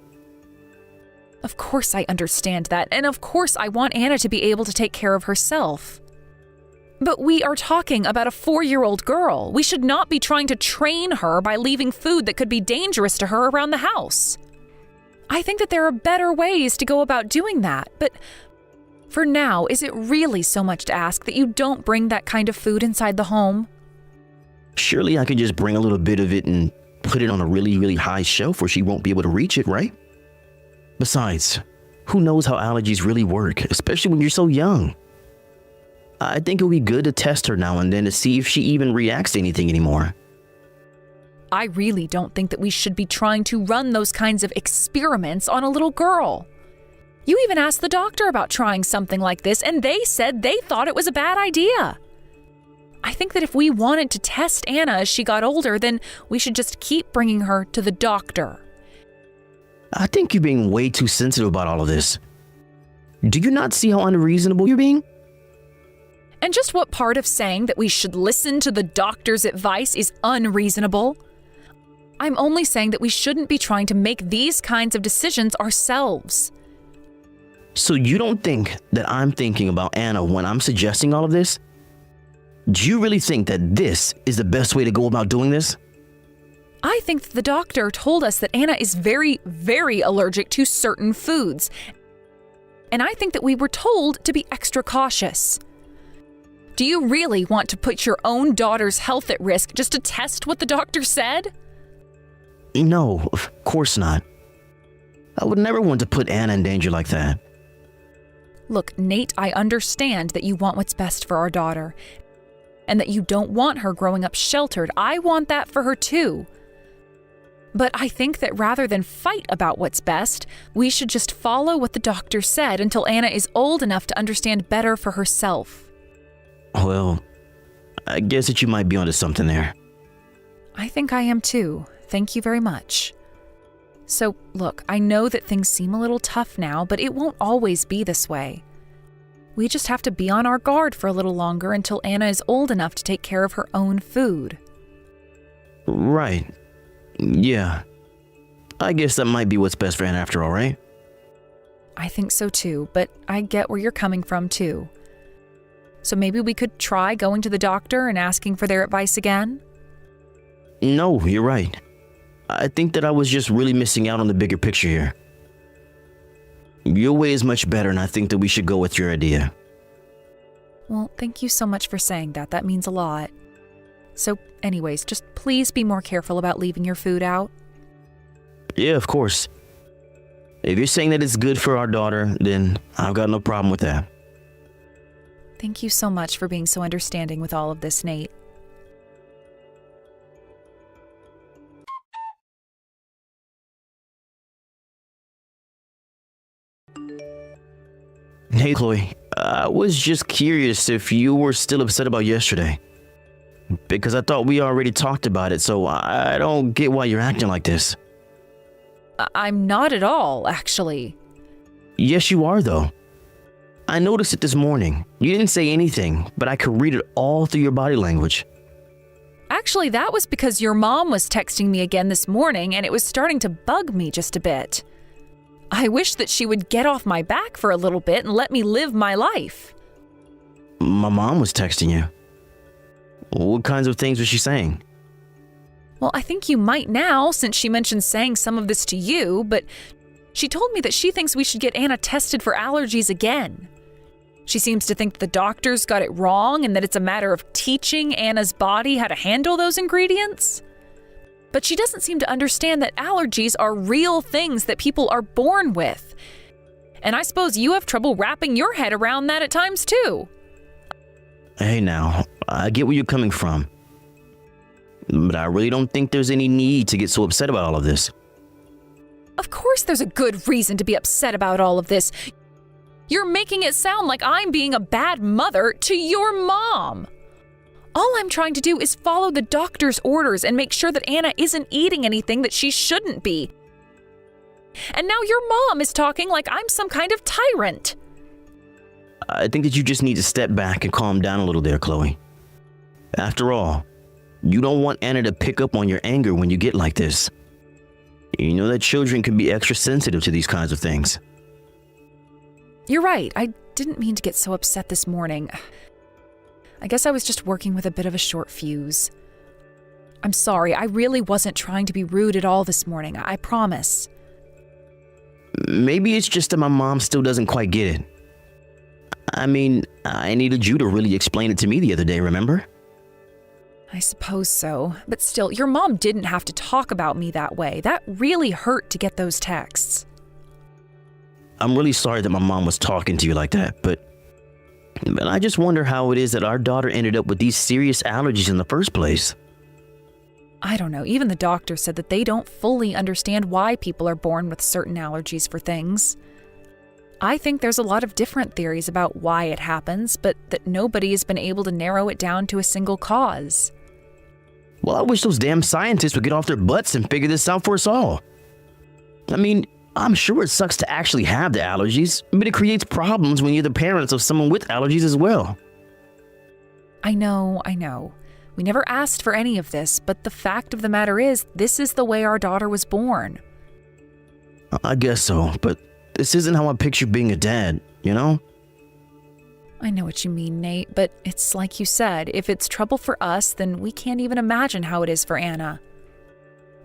Of course I understand that, and of course I want Anna to be able to take care of herself. But we are talking about a 4-year-old girl. We should not be trying to train her by leaving food that could be dangerous to her around the house. I think that there are better ways to go about doing that, but for now, is it really so much to ask that you don't bring that kind of food inside the home? Surely I could just bring a little bit of it and put it on a really, really high shelf where she won't be able to reach it, right? Besides, who knows how allergies really work, especially when you're so young? I think it would be good to test her now and then to see if she even reacts to anything anymore. I really don't think that we should be trying to run those kinds of experiments on a little girl. You even asked the doctor about trying something like this, and they said they thought it was a bad idea. I think that if we wanted to test Anna as she got older, then we should just keep bringing her to the doctor. I think you're being way too sensitive about all of this. Do you not see how unreasonable you're being? And just what part of saying that we should listen to the doctor's advice is unreasonable? I'm only saying that we shouldn't be trying to make these kinds of decisions ourselves. So you don't think that I'm thinking about Anna when I'm suggesting all of this? Do you really think that this is the best way to go about doing this? I think that the doctor told us that Anna is very, very allergic to certain foods. And I think that we were told to be extra cautious. Do you really want to put your own daughter's health at risk just to test what the doctor said? No, of course not. I would never want to put Anna in danger like that. Look, Nate, I understand that you want what's best for our daughter, and that you don't want her growing up sheltered. I want that for her too. But I think that rather than fight about what's best, we should just follow what the doctor said until Anna is old enough to understand better for herself. Well, I guess that you might be onto something there. I think I am too. Thank you very much. So, look, I know that things seem a little tough now, but it won't always be this way. We just have to be on our guard for a little longer until Anna is old enough to take care of her own food. Right. Yeah. I guess that might be what's best for Anna after all, right? I think so too, but I get where you're coming from too. So maybe we could try going to the doctor and asking for their advice again? No, you're right. I think that I was just really missing out on the bigger picture here. Your way is much better, and I think that we should go with your idea. Well, thank you so much for saying that. That means a lot. So, anyways, just please be more careful about leaving your food out. Yeah, of course. If you're saying that it's good for our daughter, then I've got no problem with that. Thank you so much for being so understanding with all of this, Nate. Hey, Chloe. I was just curious if you were still upset about yesterday. Because I thought we already talked about it, so I don't get why you're acting like this. I'm not at all, actually. Yes, you are, though. I noticed it this morning. You didn't say anything, but I could read it all through your body language. Actually, that was because your mom was texting me again this morning, and it was starting to bug me just a bit. I wish that she would get off my back for a little bit and let me live my life. My mom was texting you. What kinds of things was she saying? Well, I think you might now, since she mentioned saying some of this to you, but she told me that she thinks we should get Anna tested for allergies again. She seems to think the doctors got it wrong and that it's a matter of teaching Anna's body how to handle those ingredients. But she doesn't seem to understand that allergies are real things that people are born with. And I suppose you have trouble wrapping your head around that at times too. Hey now, I get where you're coming from. But I really don't think there's any need to get so upset about all of this. Of course there's a good reason to be upset about all of this. You're making it sound like I'm being a bad mother to your mom. All I'm trying to do is follow the doctor's orders and make sure that Anna isn't eating anything that she shouldn't be. And now your mom is talking like I'm some kind of tyrant. I think that you just need to step back and calm down a little there, Chloe. After all, you don't want Anna to pick up on your anger when you get like this. You know that children can be extra sensitive to these kinds of things. You're right. I didn't mean to get so upset this morning. I guess I was just working with a bit of a short fuse. I'm sorry. I really wasn't trying to be rude at all this morning. I promise. Maybe it's just that my mom still doesn't quite get it. I mean, I needed you to really explain it to me the other day, remember? I suppose so. But still, your mom didn't have to talk about me that way. That really hurt to get those texts. I'm really sorry that my mom was talking to you like that, but I just wonder how it is that our daughter ended up with these serious allergies in the first place. I don't know. Even the doctor said that they don't fully understand why people are born with certain allergies for things. I think there's a lot of different theories about why it happens, but that nobody has been able to narrow it down to a single cause. Well, I wish those damn scientists would get off their butts and figure this out for us all. I mean, I'm sure it sucks to actually have the allergies, but it creates problems when you're the parents of someone with allergies as well. I know. We never asked for any of this, but the fact of the matter is, this is the way our daughter was born. I guess so, but this isn't how I picture being a dad, you know? I know what you mean, Nate, but it's like you said, if it's trouble for us, then we can't even imagine how it is for Anna.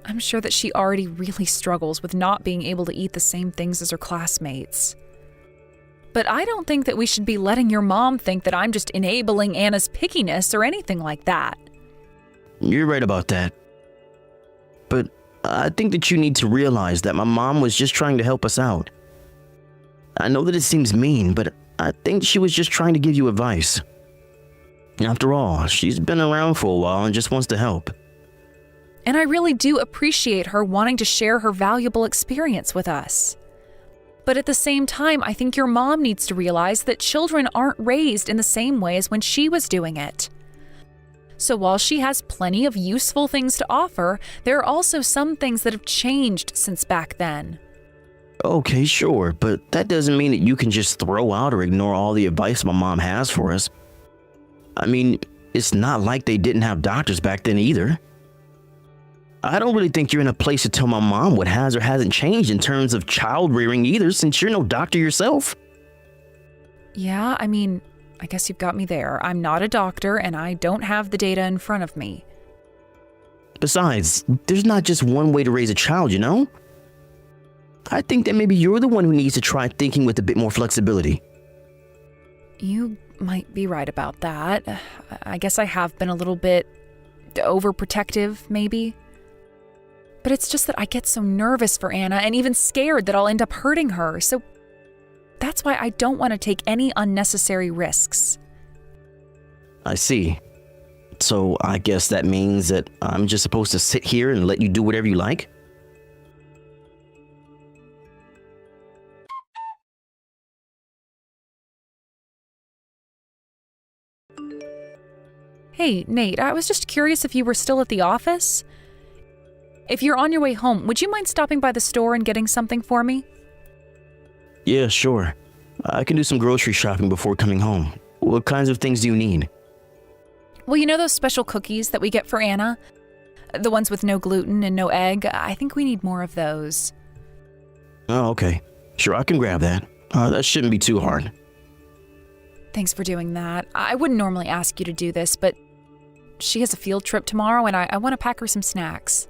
I'm sure that she already really struggles with not being able to eat the same things as her classmates. But I don't think that we should be letting your mom think that I'm just enabling Anna's pickiness or anything like that. You're right about that. But I think that you need to realize that my mom was just trying to help us out. I know that it seems mean, but I think she was just trying to give you advice. After all, she's been around for a while and just wants to help. And I really do appreciate her wanting to share her valuable experience with us. But at the same time, I think your mom needs to realize that children aren't raised in the same way as when she was doing it. So while she has plenty of useful things to offer, there are also some things that have changed since back then. Okay, sure, but that doesn't mean that you can just throw out or ignore all the advice my mom has for us. I mean, it's not like they didn't have doctors back then either. I don't really think you're in a place to tell my mom what has or hasn't changed in terms of child rearing either, since you're no doctor yourself. Yeah, I mean, I guess you've got me there. I'm not a doctor and I don't have the data in front of me. Besides, there's not just one way to raise a child, you know? I think that maybe you're the one who needs to try thinking with a bit more flexibility. You might be right about that. I guess I have been a little bit overprotective, maybe. But it's just that I get so nervous for Anna and even scared that I'll end up hurting her. So that's why I don't want to take any unnecessary risks. I see. So I guess that means that I'm just supposed to sit here and let you do whatever you like? Hey, Nate, I was just curious if you were still at the office. If you're on your way home, would you mind stopping by the store and getting something for me? Yeah, sure. I can do some grocery shopping before coming home. What kinds of things do you need? Well, you know those special cookies that we get for Anna? The ones with no gluten and no egg? I think we need more of those. Oh, okay. Sure, I can grab that. That shouldn't be too hard. Thanks for doing that. I wouldn't normally ask you to do this, but she has a field trip tomorrow and I want to pack her some snacks.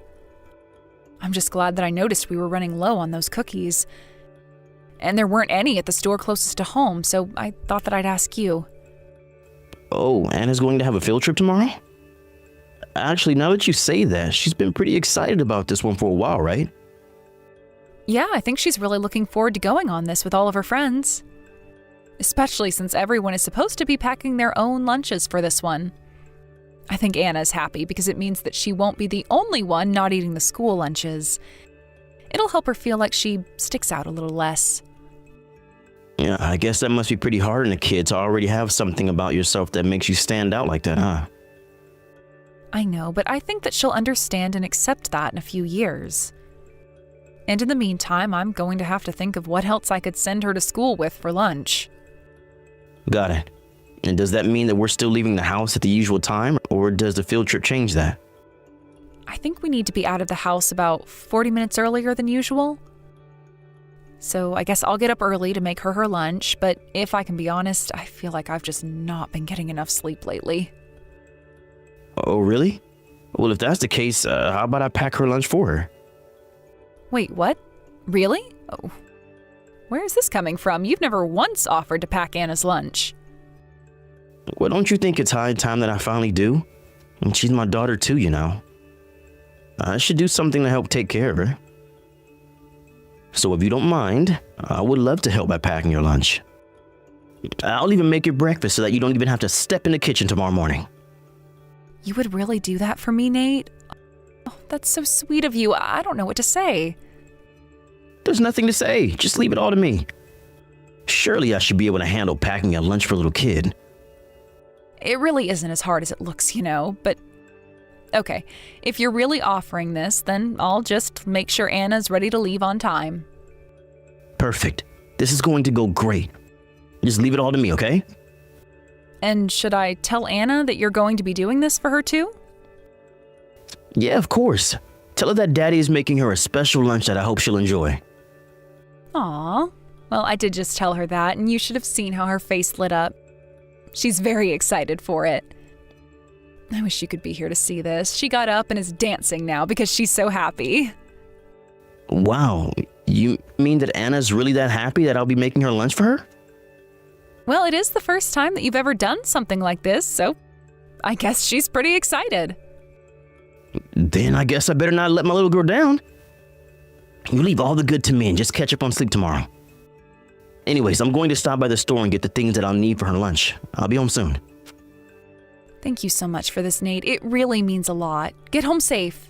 I'm just glad that I noticed we were running low on those cookies. And there weren't any at the store closest to home, so I thought that I'd ask you. Oh, Anna's going to have a field trip tomorrow? Actually, now that you say that, she's been pretty excited about this one for a while, right? Yeah, I think she's really looking forward to going on this with all of her friends. Especially since everyone is supposed to be packing their own lunches for this one. I think Anna's happy because it means that she won't be the only one not eating the school lunches. It'll help her feel like she sticks out a little less. Yeah, I guess that must be pretty hard on a kid to already have something about yourself that makes you stand out like that, huh? I know, but I think that she'll understand and accept that in a few years. And in the meantime, I'm going to have to think of what else I could send her to school with for lunch. Got it. And does that mean that we're still leaving the house at the usual time, or does the field trip change that? I think we need to be out of the house about 40 minutes earlier than usual. So I guess I'll get up early to make her lunch, but if I can be honest, I feel like I've just not been getting enough sleep lately. Oh, really? Well, if that's the case, how about I pack her lunch for her? Wait, what? Really? Oh. Where is this coming from? You've never once offered to pack Anna's lunch. Well, don't you think it's high time that I finally do? And she's my daughter too, you know. I should do something to help take care of her. So if you don't mind, I would love to help by packing your lunch. I'll even make your breakfast so that you don't even have to step in the kitchen tomorrow morning. You would really do that for me, Nate? Oh, that's so sweet of you. I don't know what to say. There's nothing to say. Just leave it all to me. Surely I should be able to handle packing a lunch for a little kid. It really isn't as hard as it looks, you know, but okay, if you're really offering this, then I'll just make sure Anna's ready to leave on time. Perfect. This is going to go great. Just leave it all to me, okay? And should I tell Anna that you're going to be doing this for her too? Yeah, of course. Tell her that Daddy is making her a special lunch that I hope she'll enjoy. Aw. Well, I did just tell her that, and you should have seen how her face lit up. She's very excited for it. I wish you could be here to see this. She got up and is dancing now because she's so happy. Wow. You mean that Anna's really that happy that I'll be making her lunch for her? Well, it is the first time that you've ever done something like this, so I guess she's pretty excited. Then I guess I better not let my little girl down. You leave all the good to me and just catch up on sleep tomorrow. Anyways, I'm going to stop by the store and get the things that I'll need for her lunch. I'll be home soon. Thank you so much for this, Nate. It really means a lot. Get home safe.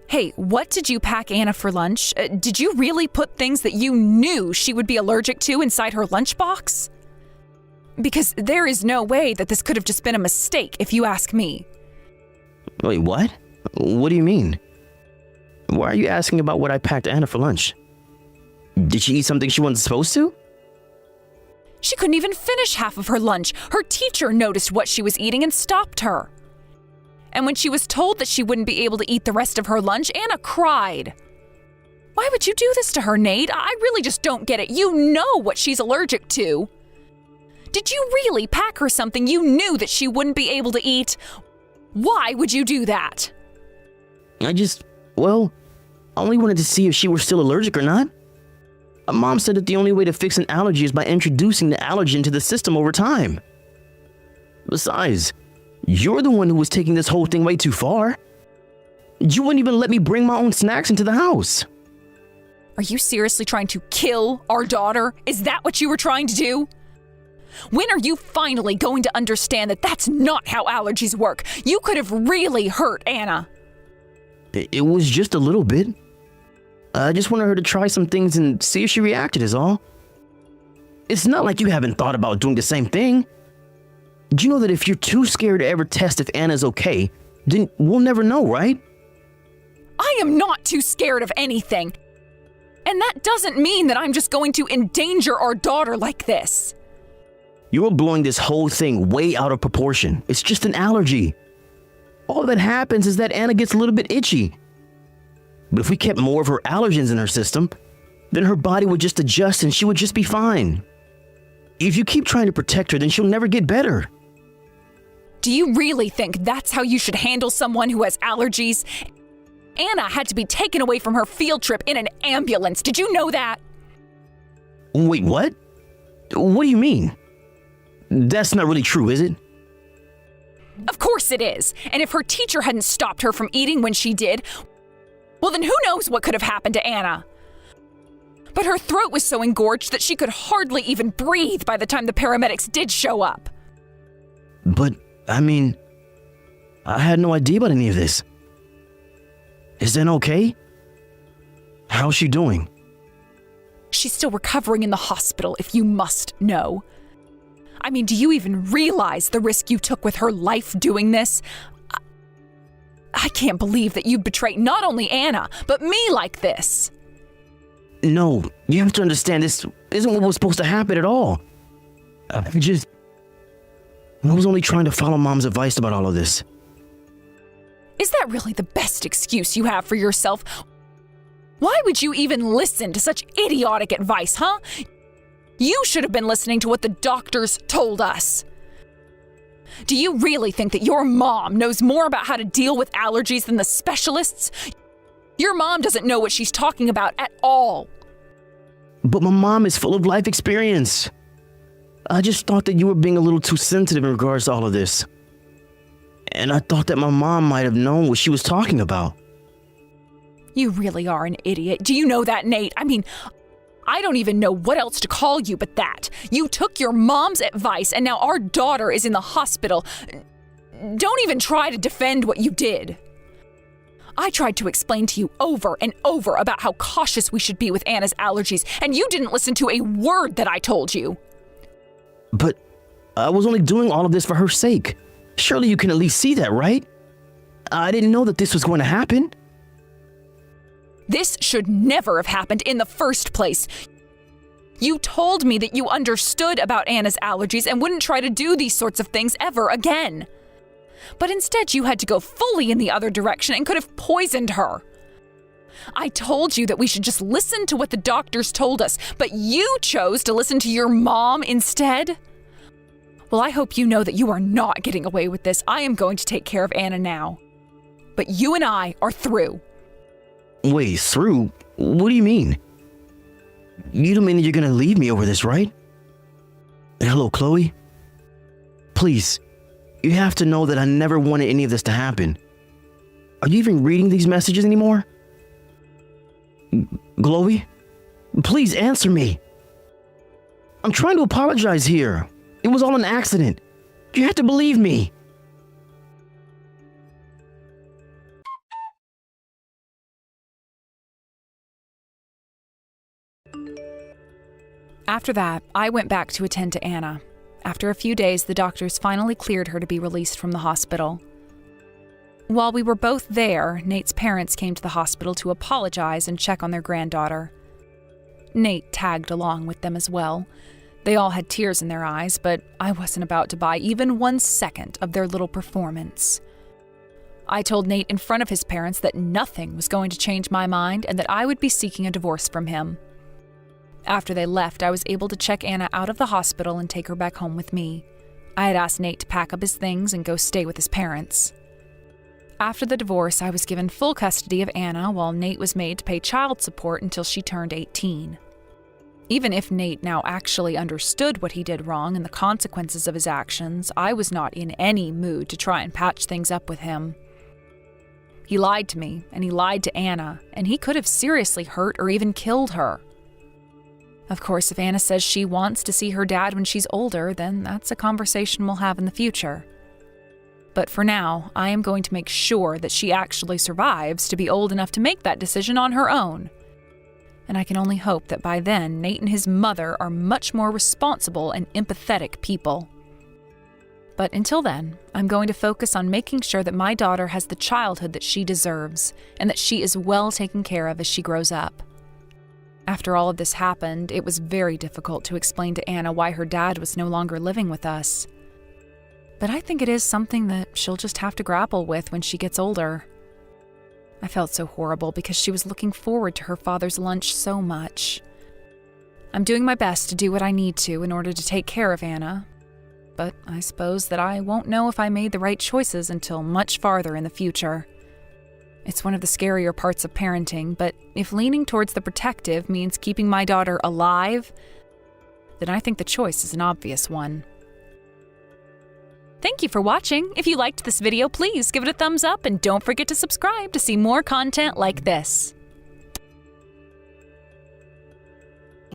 Hey, what did you pack Anna for lunch? Did you really put things that you knew she would be allergic to inside her lunchbox? Because there is no way that this could have just been a mistake, if you ask me. Wait, what? What do you mean? Why are you asking about what I packed Anna for lunch? Did she eat something she wasn't supposed to? She couldn't even finish half of her lunch. Her teacher noticed what she was eating and stopped her. And when she was told that she wouldn't be able to eat the rest of her lunch, Anna cried. Why would you do this to her, Nate? I really just don't get it. You know what she's allergic to. Did you really pack her something you knew that she wouldn't be able to eat? Why would you do that? I only wanted to see if she were still allergic or not. Mom said that the only way to fix an allergy is by introducing the allergen to the system over time. Besides, you're the one who was taking this whole thing way too far. You wouldn't even let me bring my own snacks into the house. Are you seriously trying to kill our daughter? Is that what you were trying to do? When are you finally going to understand that that's not how allergies work? You could have really hurt Anna. It was just a little bit. I just wanted her to try some things and see if she reacted is all. It's not like you haven't thought about doing the same thing. Do you know that if you're too scared to ever test if Anna's okay, then we'll never know, right? I am not too scared of anything. And that doesn't mean that I'm just going to endanger our daughter like this. You're blowing this whole thing way out of proportion. It's just an allergy. All that happens is that Anna gets a little bit itchy. But if we kept more of her allergens in her system, then her body would just adjust and she would just be fine. If you keep trying to protect her, then she'll never get better. Do you really think that's how you should handle someone who has allergies? Anna had to be taken away from her field trip in an ambulance. Did you know that? Wait, what? What do you mean? That's not really true, is it? Of course it is. And if her teacher hadn't stopped her from eating when she did, well, then who knows what could have happened to Anna? But her throat was so engorged that she could hardly even breathe by the time the paramedics did show up. But, I had no idea about any of this. Is Anna okay? How's she doing? She's still recovering in the hospital, if you must know. Do you even realize the risk you took with her life doing this? I can't believe that you'd betray not only Anna, but me like this. No, you have to understand this isn't what was supposed to happen at all. I was only trying to follow Mom's advice about all of this. Is that really the best excuse you have for yourself? Why would you even listen to such idiotic advice, huh? You should have been listening to what the doctors told us. Do you really think that your mom knows more about how to deal with allergies than the specialists? Your mom doesn't know what she's talking about at all. But my mom is full of life experience. I just thought that you were being a little too sensitive in regards to all of this. And I thought that my mom might have known what she was talking about. You really are an idiot. Do you know that, Nate? I don't even know what else to call you but that. You took your mom's advice and now our daughter is in the hospital. Don't even try to defend what you did. I tried to explain to you over and over about how cautious we should be with Anna's allergies, and you didn't listen to a word that I told you. But I was only doing all of this for her sake. Surely you can at least see that, right? I didn't know that this was going to happen. This should never have happened in the first place. You told me that you understood about Anna's allergies and wouldn't try to do these sorts of things ever again. But instead you had to go fully in the other direction and could have poisoned her. I told you that we should just listen to what the doctors told us, but you chose to listen to your mom instead? Well, I hope you know that you are not getting away with this. I am going to take care of Anna now. But you and I are through. Wait, through? What do you mean? You don't mean that you're gonna leave me over this, right? Hello, Chloe? Please, you have to know that I never wanted any of this to happen. Are you even reading these messages anymore? Chloe? Please answer me. I'm trying to apologize here. It was all an accident. You have to believe me. After that, I went back to attend to Anna. After a few days, the doctors finally cleared her to be released from the hospital. While we were both there, Nate's parents came to the hospital to apologize and check on their granddaughter. Nate tagged along with them as well. They all had tears in their eyes, but I wasn't about to buy even 1 second of their little performance. I told Nate in front of his parents that nothing was going to change my mind and that I would be seeking a divorce from him. After they left, I was able to check Anna out of the hospital and take her back home with me. I had asked Nate to pack up his things and go stay with his parents. After the divorce, I was given full custody of Anna while Nate was made to pay child support until she turned 18. Even if Nate now actually understood what he did wrong and the consequences of his actions, I was not in any mood to try and patch things up with him. He lied to me, and he lied to Anna, and he could have seriously hurt or even killed her. Of course, if Anna says she wants to see her dad when she's older, then that's a conversation we'll have in the future. But for now, I am going to make sure that she actually survives to be old enough to make that decision on her own. And I can only hope that by then, Nate and his mother are much more responsible and empathetic people. But until then, I'm going to focus on making sure that my daughter has the childhood that she deserves, and that she is well taken care of as she grows up. After all of this happened, it was very difficult to explain to Anna why her dad was no longer living with us. But I think it is something that she'll just have to grapple with when she gets older. I felt so horrible because she was looking forward to her father's lunch so much. I'm doing my best to do what I need to in order to take care of Anna, but I suppose that I won't know if I made the right choices until much farther in the future. It's one of the scarier parts of parenting, but if leaning towards the protective means keeping my daughter alive, then I think the choice is an obvious one. Thank you for watching. If you liked this video, please give it a thumbs up and don't forget to subscribe to see more content like this.